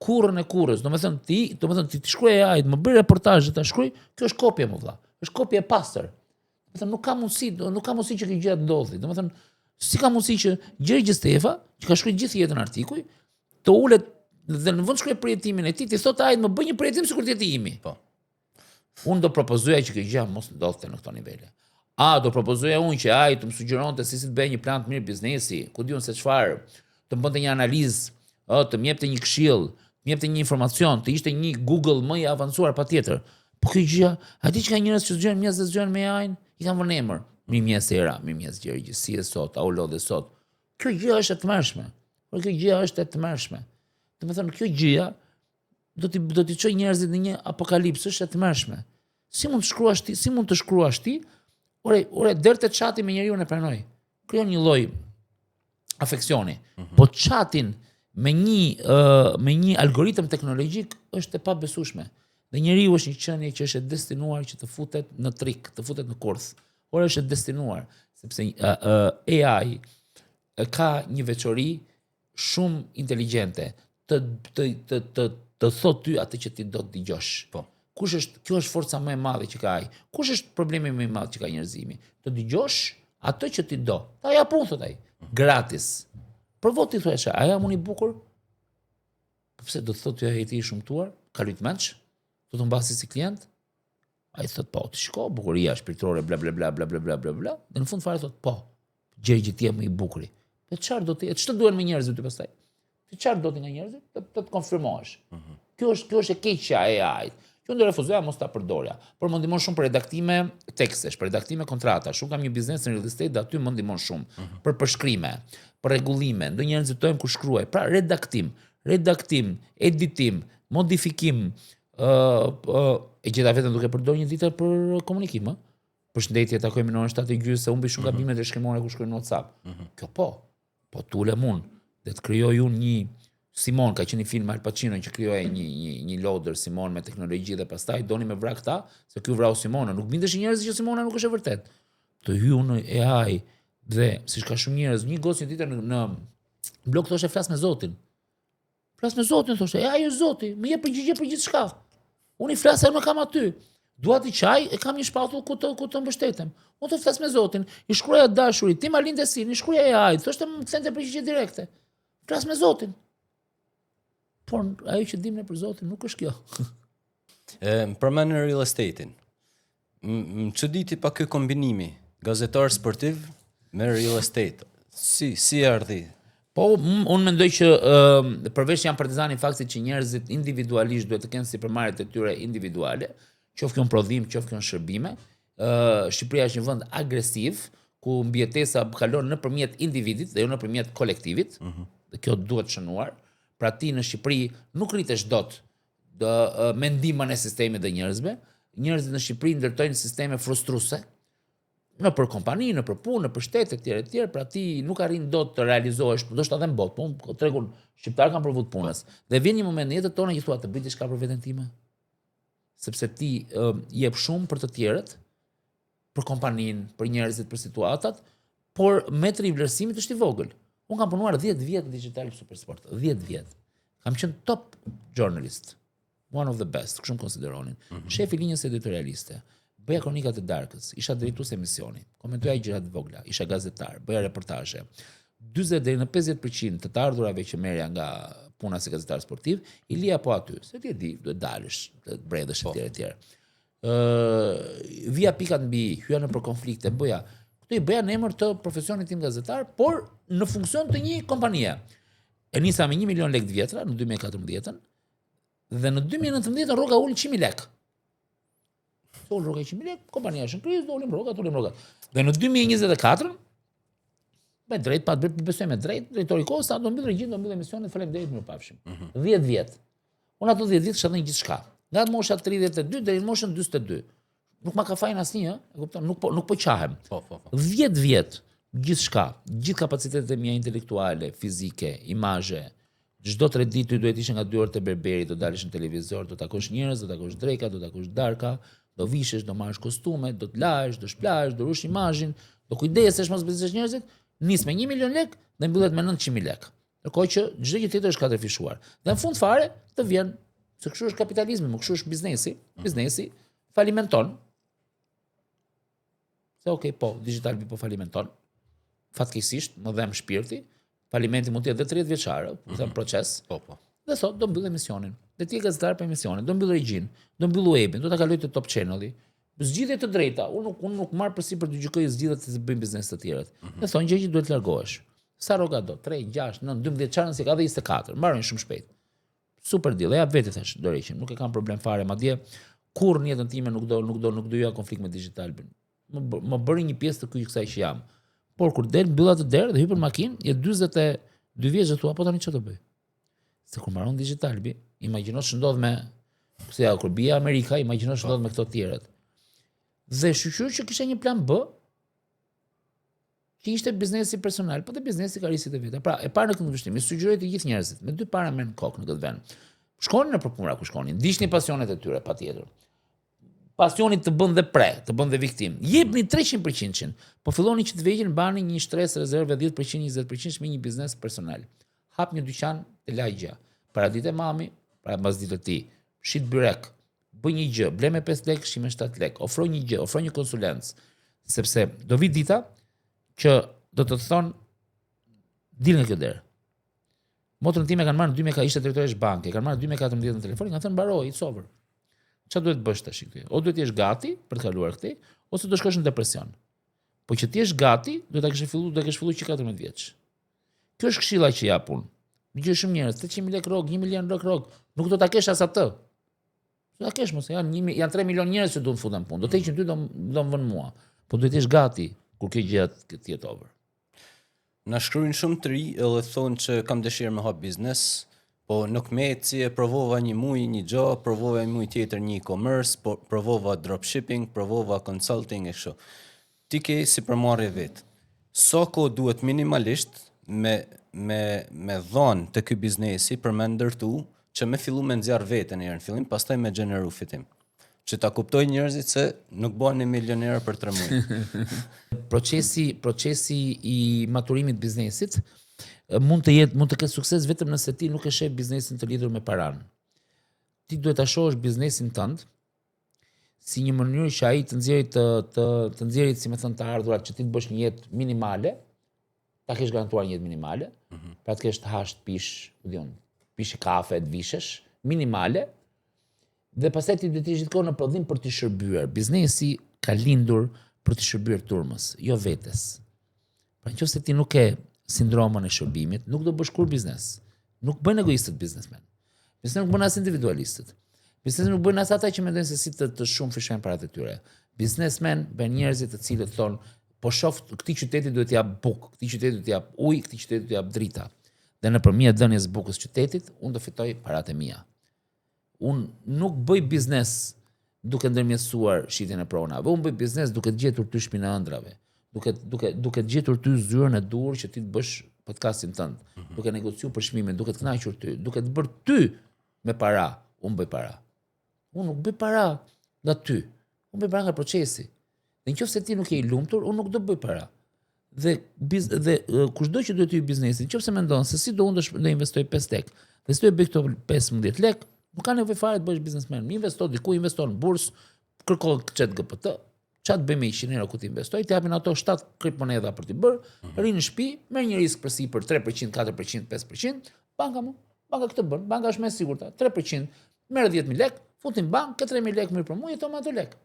Kurrën e kurrës, domethënë ti shkruaj AI, të më bëj reportazh ta shkruaj, kjo është kopje më vëlla. Është kopje e pastër. Domethënë nuk ka mundësi që kjo gjë të ndodhi. Domethënë si ka mundësi që Gjergj Stefa, që ka shkruar gjithë jetën artikuj, të ulet dhe në vend shkruaj përjetimin e tij, ti thotë ai më bëj një përjetim sikur ti imi. Po. Unë do propozoja që kjo gjë mos ndodhte në këto nivele. Do propozoja unë që ai të më sugjeronte si të bëj një plan të mirë biznesi, ku diun se çfarë, të më bënte një analizë, të më jepte një këshill, të më jepte një informacion, të ishte një Google më i avancuar patjetër. Po kjo gjë, a di që ka njerëz që zgjohen mjes dhe zgjohen me AI-n, i kanë vënë emër. Mirëmjes Era, mirëmjes Gjergj, si e sot, au lodhe sot. Kjo gjë është e tmerrshme. Por kjo gjë është e tmerrshme. Domethënë kjo gjë do t'i çojë njerëzit në një apokalipsë, është e tmerrshme. Si mund të shkruash ti? Ore deri te çati me njeriu e pranoj. Krijon një lloj afeksioni. Po çatin me një algoritëm teknologjik është e pabesueshme. Dhe njeriu është një qenie që është e destinuar që të futet në trik, të futet në kurth. Por është e destinuar, sepse AI ka një veçori shumë inteligjente, të thot ty atë që ti do të dëgjosh. Po. Kjo është forca më e madhe që ka ai. Kush është problemi më i madh që ka njerëzimi? Të dëgjosh atë që ti do. Ta ja punë thot ai, gratis. Provo ti thuash, a jam unë i bukur? Pse do të thotë ai ti i shumtuar? Ka lutmenç? Do të mbasi si klient? Ai thot po, ti shiko, bukuria shpirtërore bla bla bla bla bla bla bla bla. Dhe në fund fare thot po. Gjergj ti je më i bukuri. Po çfarë do ti? Ç'të duhen me njerëzit ty pastaj? Ti çfarë do ti nga njerëzit? Të konfirmohesh. Kjo është e keqja e AI-t. Që unë do refuzoja mos ta përdorja. Por më ndihmon shumë për redaktime tekstesh, për redaktime kontratash. Unë kam një biznes në real estate dhe aty më ndihmon shumë për përshkrime, për rregullime. Ndonjëherë nxitojmë ku shkruaj. Pra redaktim, editim, modifikim, e gjitha vetëm duke përdorur një ditë për komunikim, Përshëndetje, takojmë në orën 7:30 se humbi shumë gabime të shkrimore ku shkruaj në WhatsApp. Kjo po tulem unë dhe të krijoj unë një Simon, ka qenë një film Al Pacino që krijoi një loader Simon me teknologji dhe pastaj doni me vrak ta, se ky vrau Simona, nuk bindesh njerëz që Simona nuk është e vërtet. Të hyj në AI dhe siç ka shumë njerëz, një gocë një ditë në blog thoshte flas me Zotin. Flas me Zotin thoshte, AI është Zoti, më jep përgjigje për gjithçka. Unë i flas se unë kam aty. Dua ti çaj, e kam një shpatull ku të mbështetem. Unë të flas me Zotin, i shkruaja dashurit, ti ma lindë sin, i shkruaja ajt, thoshte më thënë përgjigje direkte. Flas me Zotin. Por ajo që dim ne për Zotin nuk është kjo. Përmend real estate-in. Më çuditi pa ky kombinimi, gazetar sportiv me real estate. Si ardhi? Po, unë mendoj që përveç janë partizani faktit që njerëzit individualisht duhet të kenë sipërmarrjet e tyre individuale, qoftë kjo prodhim, qoftë kjo shërbime, Shqipëria është një vend agresiv, ku mbijetesa kalon nëpërmjet individit dhe jo nëpërmjet kolektivit, dhe kjo duhet shënuar. Pra ti në Shqipëri nuk rritesh dot me ndihmën e sistemit dhe njerëzve. Njerëzit në Shqipëri ndërtojnë sisteme frustruese, në për kompani, në për punë, në për shtet etj. Pra ti nuk arrin dot të realizohesh, ndoshta edhe në botë, po tregun shqiptar kanë provut punës. Dhe vjen një moment në jetën tonë që thua të bëj diçka për veten time. Sepse ti jep shumë për të tjerët, për kompaninë, për njerëzit, për situatat, por metri i vlerësimit është i vogël. Unë kam punuar 10 vjet në Digital Supersport, 10 vjet. Kam qenë top journalist, one of the best, kështu më konsideronin. Shefi i linjës editorialiste. Bëja kronikat e darkës, isha drejtues emisioni, komentoja gjëra të vogla, isha gazetar, bëja reportazhe. 40 deri në 50% të ardhurave që merja nga puna si gazetar sportiv, i lija po aty, se ti e di, duhet dalësh, të bredhësh etj. Vija pikat mbi, hyja në për konflikte, bëja. Këto i bëja në emër të profesionit tim gazetar, por në funksion të një kompanie. E nisa me 1 milion lekë të vjetra në 2014, dhe në 2019 rroga ul 100.000 lekë. Ul rroga 100.000 lekë, kompania është në krizë, ulim rrogat. Dhe në 2024, me drejt, pa të besoj me drejt, drejtori Kosta, do mbyll regjin, do mbyll emisionet, faleminderit, mirupafshim. 10 vjet. Unë ato 10 vjet kisha dhënë gjithçka. Nga mosha 32 deri në moshën 42. Nuk ma ka fajin asnjë, e kupton, nuk po qahem. 10 vjet, gjithçka, gjithë kapacitetet e mia intelektuale, fizike, imazhe. Çdo 3 ditë ty duhet ishe nga 2 orë te berberi, do dalësh në televizor, do takosh njerëz, do takosh dreka, do takosh darka, do vishesh, do marrësh kostume, do të lahesh, do shplahesh, do rush imazhin, do kujdesesh mos bezish njerëzit, nis me 1 milion lekë dhe mbyllet me 900.000 lekë. Ndërkohë që çdo gjë tjetër është katrëfishuar. Dhe në fund fare të vjen, se kështu është kapitalizmi, më kështu është biznesi. Biznesi falimenton. Se okay, po, Digital po falimenton. Fatkeqësisht, më dhem shpirti. Falimenti mund të jetë 30 vjeçar, në proces. Po. Dhe thot do mbyll emisionin. Dhe ti gazetar për emisionin, do mbyll regjin, do mbyll webin, do ta kaloj te Top Channel-i. Zgjidhje të drejta. Unë nuk marr përsipër të gjykoj zgjidhjet se bëjnë biznes të tjerët. Dhe thonë gjë që duhet të largohesh. Sa rroga do? 3, 6, 9, 12 çarën se ka dhe 24. Mbarojnë shumë shpejt. Super deal. Ja vetë thash, do reqim, nuk e kam problem fare, madje kurrë në jetën time nuk do ja konflikt me Digital. Më bëri një pjesë të kësaj që jam. Por kur del mbylla të derë dhe hyj në makinë, je 42 vjeç dhe thua, po tani çfarë do bëj? Se kur mbaron Digital, imagjino ç'ndodh me kur bie Amerika, imagjino ç'ndodh me këto të tjerët. Dhe shqyqyr që kisha një plan B, që ishte biznesi personal, po dhe biznesi ka risit e veta. Pra, e parë në këtë vështim, i sugjeroj të gjithë njerëzit, me 2 para me në kokë në këtë vend. Shkonin në përpuna ku shkonin, ndiqni pasionet e tyre, patjetër. Pasionit të bën dhe të bën dhe viktim. Jepni 300%, po filloni që të vegjën, bani një shtresë rezerve 10%, 20% me një biznes personal. Hap një dyqan të lagja. Para ditë e mami, para mbas ditë të ti. Shit byrek, bëj një gjë, ble me 5 lekë, shime 7 lekë, ofroj një gjë, ofroj një konsulencë. Sepse do vi dita që do të thonë dilë nga kjo derë. Motrën time kanë marrë në 2014, ishte drejtoresh banke, kanë marrë 2014 në telefonin, kanë thënë mbaroi, it's over. Çfarë duhet bësh tash këtu? O duhet të jesh gati për të kaluar këtë, ose do shkosh në depresion. Po që ti jesh gati, do ta kesh filluar që 14 vjeç. Kjo është këshilla që jap unë. Dëgjoj shumë njerëz, 800.000 lekë rrog, 1 milion lekë rrog, nuk do ta kesh as atë. Do ta kesh mos, janë 3 milion njerëz që do të futen punë. Do të heqin ty, do më vën mua. Po duhet të jesh gati kur kjo gjë të jetë over. Na shkruajnë shumë të ri edhe thonë që kam dëshirë me hap biznes, po nuk me eci e provova një muj një gjë, provova një muj tjetër një e-commerce, provova dropshipping, provova consulting e kështu. Ti ke si përmarrje vet. Sa kohë duhet minimalisht me dhanë të ky biznesi për me ndërtu që me fillu me nxjarr veten herë në fillim, pastaj me gjeneru fitim. Që ta kuptoj njerëzit se nuk bëhen milionerë për 3 muaj. Procesi i maturimit biznesit mund të ketë sukses vetëm nëse ti nuk e sheh biznesin të lidhur me paran. Ti duhet ta shohësh biznesin tënd si një mënyrë që ai të nxjerrit, si më thënë, të ardhurat që ti të bësh një jetë minimale, ta kesh garantuar një jetë minimale, pra të kesh të hash, të pish, pish kafe, të vishesh, minimale, dhe pastaj ti duhet të jesh gjithkohë në prodhim për të shërbyer. Biznesi ka lindur për të shërbyer turmës, jo vetes. Pra nëse ti nuk ke sindromën e shërbimit, nuk do bësh kur biznes. Nuk bëjnë egoistët biznesmen. Biznesi nuk bën as individualistët. Biznesi nuk bën as ata që mendojnë se si të shumë fishojnë paratë e tyre. Biznesmen bën njerëzit të cilët thonë, po shoh këtij qyteti duhet t'jap bukë, këtij qyteti duhet t'jap ujë, këtij qyteti duhet t'jap drita. Dhe nëpërmjet dhënies bukës qytetit, unë do fitoj paratë e mia. Unë nuk bëj biznes duke ndërmjetësuar shitjen e pronave. Unë bëj biznes duke gjetur ty shpinën e ëndrave. Duke gjetur ty zyrën e dur që ti të bësh podcastin tënd, duke negociuar për çmimin, duke të kënaqur ty, duke të bërë ty me para, unë bëj para. Unë nuk bëj para nga ty. Unë bëj para nga procesi. Dhe nëse ti nuk je i lumtur, unë nuk do bëj para. Dhe kushdo që duhet të hyj biznesi, nëse mendon se si do unë do investoj 5 lek, dhe si do bëj këto 15 lek, nuk ka nevojë fare të bësh biznesmen. Mi investo diku, investo në bursë, kërko çet GPT, çat bëj me 100 euro ku ti investoj, ti japin ato 7 kriptomonedha për t'i bërë, ri në shtëpi, merr një risk përsipër 3%, 4%, 5%, banka këtë bën, banka është më e sigurta, 3%, merr 10.000 lek, futi në bankë, 4.000 lek më për muaj, jeton me ato lek.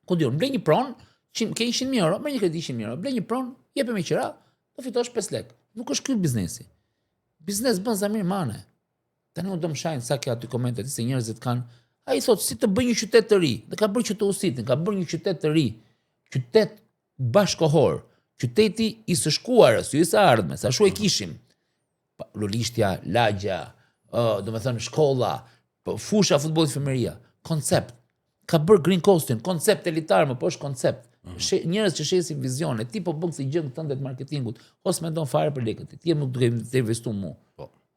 Ku diun, blej një pronë, ke 100.000 euro, merr një kredi 100.000 euro, blej një pronë, jepe me qira, do fitosh 5 lek. Nuk është ky biznesi. Biznes bën Zamir Mane. Tani unë do më shajnë sa ke aty komentet se njerëzit kanë, ai thotë si të bëj një qytet të ri, dhe ka bërë Qytetusitin, ka bërë një qytet të ri, qytet bashkohor, qyteti i së shkuarës, jo i së ardhmes, ashtu e kishim. Lulishtja, lagja, domethënë shkolla, fusha futbollit fëmijëria, koncept. Ka bërë Green Coastin, koncept elitar, më po është koncept. Njerëz që shesin vizione, ti po bën si gjë tënde të marketingut, ose mendon fare për lekët. Ti nuk duhet të investu mu.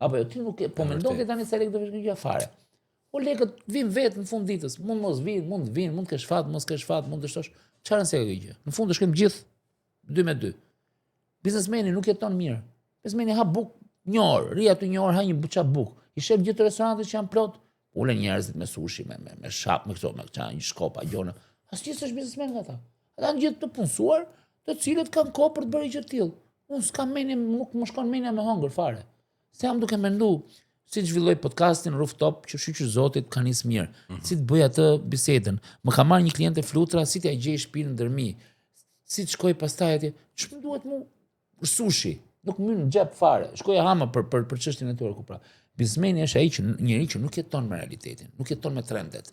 Apo jo, ti nuk po mendon ti tani se lekët do të gjë fare. Po lekët vin vetë në fund ditës, mund mos vinë, mund të kesh fat, mos kesh fat, mund të shtosh. Çfarë nëse kjo gjë? Në fund do shkojmë gjithë 2 me 2. Biznesmeni nuk jeton mirë. Biznesmeni ha buk një orë, ri aty një orë ha një buça buk. I shef gjithë restorantet që janë plot, ulen njerëzit me sushi, me shap, me këto, me çan, një shkopa, gjona. Asnjë s'është biznesmen nga ata. Ata janë gjithë të punësuar, të cilët kanë kohë për të bërë gjë të tillë. Unë s'kam mendje, nuk më shkon mendja me hongër fare. Se jam duke menduar si të zhvilloj podcastin Rooftop, që shqyqyr zotit ka nis mirë. Si të bëj atë bisedën. Më ka marrë një klient e flutra, si t'ja gjej shtëpinë ndërmi. Si të shkoj pastaj atje. Ç'më duhet mu sushi. Nuk më në xhep fare. Shkoj hama për çështjen e tyre ku pra. Biznesmeni është ai që njëri që nuk jeton me realitetin, nuk jeton me trendet.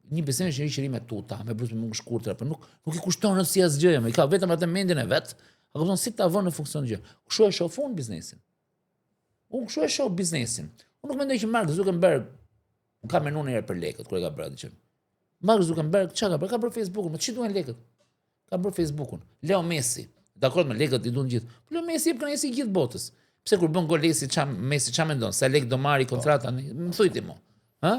Një biznes është njëri që ri me tuta, me bluzë me mungë shkurtra, por nuk i kushton rëndësi asgjë, i ka vetëm atë mendjen e vet. A kupton si ta vënë në funksion gjë. Kështu e shoh unë biznesin. Unë kështu e shoh biznesin. Unë nuk mendoj që Mark Zuckerberg ka menuar një herë për lekët kur e ka bërë atë gjë. Mark Zuckerberg çka ka bërë? Ka bërë Facebookun, më ç'i duan lekët? Ka bërë Facebookun. Leo Messi, dakord me lekët i duan gjithë. Leo Messi jep kënaqësi gjithë botës. Pse kur bën gol Messi ç'a mendon? Sa lek do marri kontrata? Më thuj ti mo. Ë?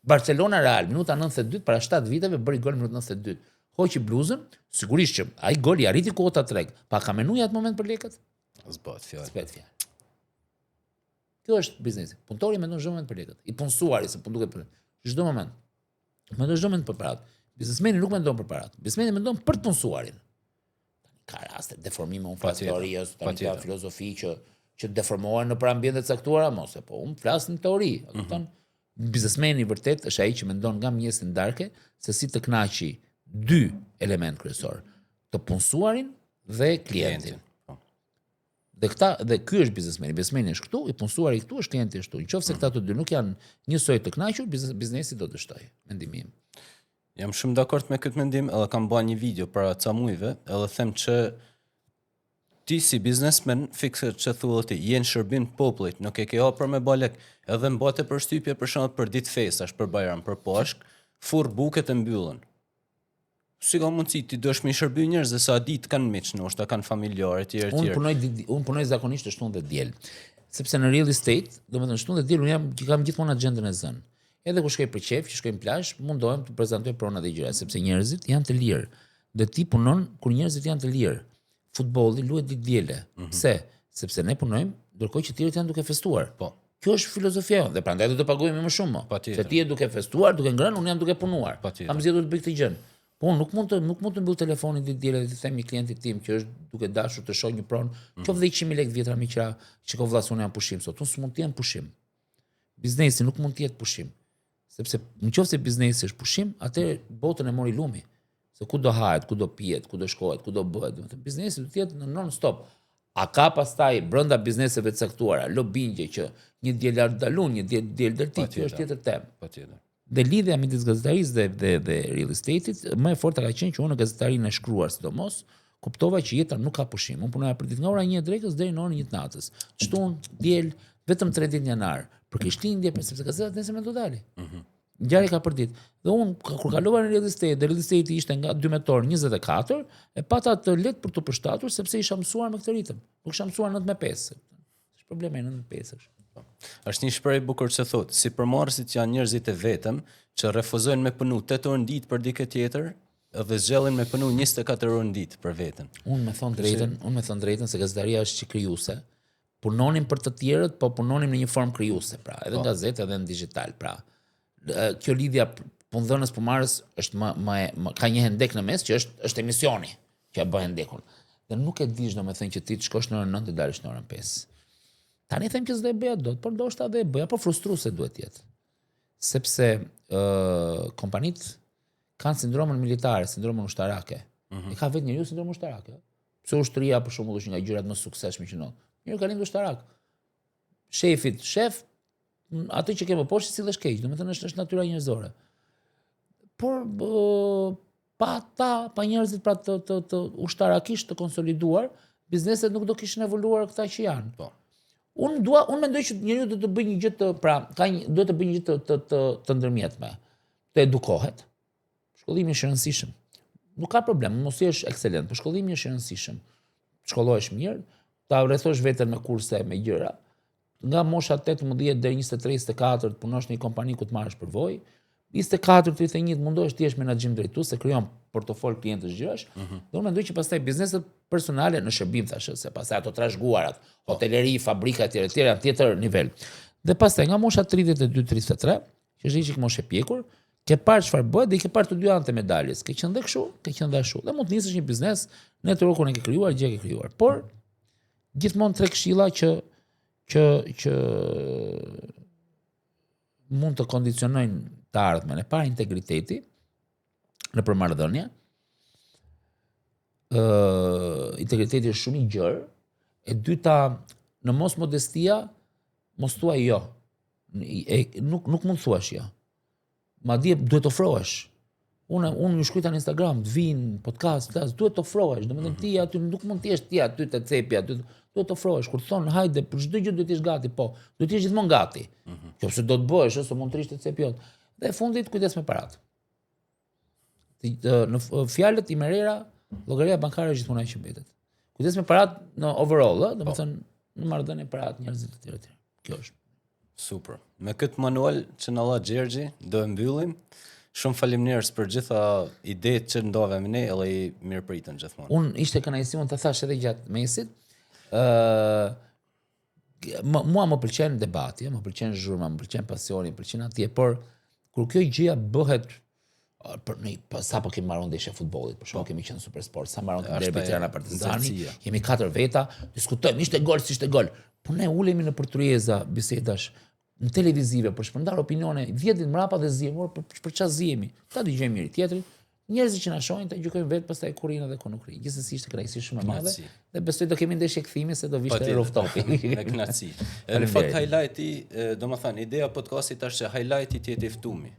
Barcelona Real minuta 92 para 7 viteve bëri gol minuta 92. Hoqi bluzën, sigurisht që ai gol i arriti kota treg. Pa ka menuar atë moment për lekët? S'bëhet fjalë. S'bëhet fjalë. Kjo është biznesi. Punëtori mendon çdo moment për lekët. I punësuari se pun duket për çdo moment. Mendon çdo moment për parat. Biznesmeni nuk mendon për parat. Biznesmeni mendon për të punësuarin. Ka raste deformime unë flas teorisë, tani ka filozofi që deformohen në për ambientet caktuara, mos e po unë flas në teori. Kupton? Biznesmeni vërtet është ai që mendon nga mëngjesi në darkë se si të kënaqë 2 element kryesor, të punësuarin dhe klientin. Dhe ky është biznesmeni. Biznesmeni është këtu, i punësuari këtu, është klienti këtu. Nëse këta të dy nuk janë njësoj të kënaqur, biznesi do të dështojë, mendimi im. Jam shumë dakord me këtë mendim, edhe kam bërë një video para ca muajve, edhe them që ti si biznesmen fikse që thua ti, je në shërbim të popullit, nuk e ke hapur me balek, edhe mbate përshtypje për shembull për ditë festash, për bajram, për Pashk, furr buket e mbyllën. Si ka mundësi ti dosh me shërby njerëz se sa ditë kanë miq, ndoshta kanë familjarë etj etj. Unë punoj zakonisht të shtunë dhe diel. Sepse në real estate, domethënë shtunë dhe diel unë kam gjithmonë agjendën e zënë. Edhe kur shkoj për qef, që shkoj në plazh, mundohem të prezantoj pronat e gjëra, sepse njerëzit janë të lirë. Dhe ti punon kur njerëzit janë të lirë. Futbolli luhet ditë diele. Pse? Sepse ne punojmë, ndërkohë që tjerët janë duke festuar. Po. Kjo është filozofia jonë dhe prandaj do të paguajmë më shumë. Se ti je duke festuar, duke ngrënë, unë jam duke punuar. Kam zgjedhur të bëj këtë gjë. Po unë nuk mund të mbyll telefonin ditë dhe të them klientit tim që është duke dashur të shoh një pronë, qoftë 100.000 lekë vjetra me qira, çiko vllasun jam pushim sot. Unë s'mund të jem pushim. Biznesi nuk mund të jetë pushim. Sepse nëse biznesi është pushim, atëherë botën e mori lumi. Se ku do hahet, ku do pihet, ku do shkohet, ku do bëhet. Domethënë biznesi do të jetë në non stop. A ka pastaj brenda bizneseve të caktuara lobingje që një diel dalun, një diel delti, kjo është tjetër temë. Patjetër. Dhe lidhja midis gazetarisë dhe real estate-it, më e forta ka qenë që unë në gazetarinë e shkruar sidomos, kuptova që jeta nuk ka pushim. Unë punoja për ditë nga ora 1 drekës deri në orën 1 natës. Shtunë, diel, vetëm 3 ditë në janar. Për Krishtlindje, sepse gazetat nesër do dalin. Ngjarje ka për ditë. Dhe unë kur kalova në real estate ishte nga 12 orë 24, e pata të lehtë për të përshtatur sepse isha mësuar me këtë ritëm. Nuk isha mësuar 9-5. Është problemi 9-5 është. Është një shprehje bukur që thotë, si përmarrësit janë njerëzit e vetëm që refuzojnë me punu 8 orë në ditë për dikë tjetër dhe zgjellin me punu 24 orë në ditë për veten. Unë me thon drejtën se gazetaria është që krijuese. Punonim për të tjerët, po punonim në një formë krijuese, pra, edhe në gazetë edhe në digjital, pra. Kjo lidhja punëdhënës pumarrës është ka një hendek në mes që është emisioni që bën hendekun. Dhe nuk e dish domethënë që ti të shkosh në orën 9 dhe dalësh në orën 5. Tani them që s'do e bëja dot, por ndoshta do e bëja, por frustruese duhet të jetë. Sepse kompanitë kanë sindromën militare, sindromën ushtarake. E ka vetë njeriu sindromën ushtarake. Pse ushtria për shembull është nga gjërat më suksesshme që ndodh. Njeriu ka lindur ushtarak. Shef, atë që ke më poshtë sillesh keq, domethënë është natyra njerëzore. Por pa njerëzit pra të ushtarakisht të konsoliduar, bizneset nuk do kishin evoluar këta që janë. Po. Unë mendoj që njeriu do të bëjë një gjë duhet të bëjë një gjë të ndërmjetme. Të edukohet. Shkollimi është i rëndësishëm. Nuk ka problem, mos jesh ekselent, por shkollimi është i rëndësishëm. Shkollohesh mirë, ta rrethosh veten me kurse, me gjëra. Nga mosha 18 deri 23-24 të punosh në një kompani ku të marrësh përvojë. 24-31 mundohesh të jesh menaxhim drejtues, se krijon portofol klientësh gjërash. Dhe unë mendoj që pastaj bizneset personale në shërbim thashë, se pastaj ato trashëguarat, hoteleri, fabrika etj janë tjetër nivel. Dhe pastaj nga mosha 32-33, që është që moshë e pjekur, ke parë çfarë bëhet dhe ke parë të dy anët e medaljes. Ke qenë dhe kështu, ke qenë dhe ashtu. Dhe mund të nisësh një biznes, networkun e ke krijuar, gjë ke krijuar. Por gjithmonë 3 këshilla që mund të kondicionojnë të ardhmen. E para integriteti në marrëdhënie. Integriteti është shumë i gjerë. E dyta, në mos modestia, mos thuaj jo. Nuk mund të thuash jo. Madje duhet të ofrohesh. Unë ju shkruaj në Instagram, të vinë podcast, duhet të ofrohesh. Domethënë ti aty nuk mund të jesh ti aty të cepi aty. Duhet të ofrohesh. Kur thon hajde për çdo gjë duhet të jesh gati, po. Duhet të jesh gjithmonë gati. Nëse do të bëhesh ose mund të rish të cepi jot. Dhe fundit kujdes me paratë. Në fjalët i Merera, llogaria bankare është gjithmonë ajo që mbetet. Kujdes me paratë në overall, domethënë në marrëdhënie paratë njerëzit të tjerë. Kjo është. Super. Me këtë manual që na dha Gjergji, do e mbyllim. Shumë faleminderit për gjitha idetë që ndove me ne, edhe i mirëpritën gjithmonë. Unë ishte kënaqësi të thash edhe gjatë mesit. Mua më pëlqen debati, më pëlqen zhurma, më pëlqen pasioni, më pëlqen atje, por kur kjo gjëja bëhet sapo kemi marrë ndeshje futbollit, për shkak kemi qenë Supersport, sa marrën derbi Tirana Partizani, jemi 4 veta, diskutojmë, ishte gol, si ishte gol. Po ne ulemi në portryeza bisedash në televizive për shpërndar opinione 10 ditë mbrapa dhe zihemi, për çfarë zihemi? Ta dëgjojmë njëri tjetrin. Njerëzit që na shohin ta gjykojnë vetë pastaj kur rinë dhe kur nuk rinë. Gjithsesi ishte kënaqësi shumë e madhe dhe besoj do kemi ndeshje kthimi se do vishte rooftop-i. Me kënaqësi. Në fakt highlighti, domethënë ideja podcastit është që highlighti të jetë i ftumi.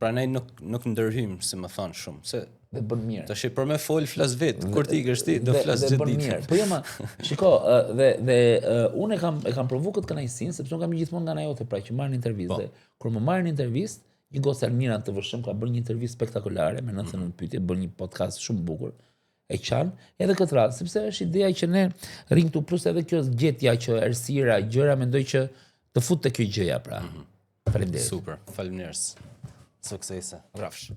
Prandaj nuk ndërhyjm, si më thon shumë, se dhe bën mirë. Tash për me fol flas vet, kur ti kesh ti do flas gjithë ditën. Po jema, shiko, dhe unë e kam provu këtë kënaqësinë sepse unë kam gjithmonë nga ana jote, pra që marrin intervistë. Kur më marrin intervistë, një gocë Almira të vëshëm ka bërë një intervistë spektakolare me 99 pyetje, bën një podcast shumë bukur. E qan edhe këtë radhë, sepse është ideja që ne rrim këtu plus edhe kjo gjetja që errësira, gjëra mendoj që të fut te kjo gjëja pra. Faleminderit. Super. Faleminderit. Suksese. Rafsh.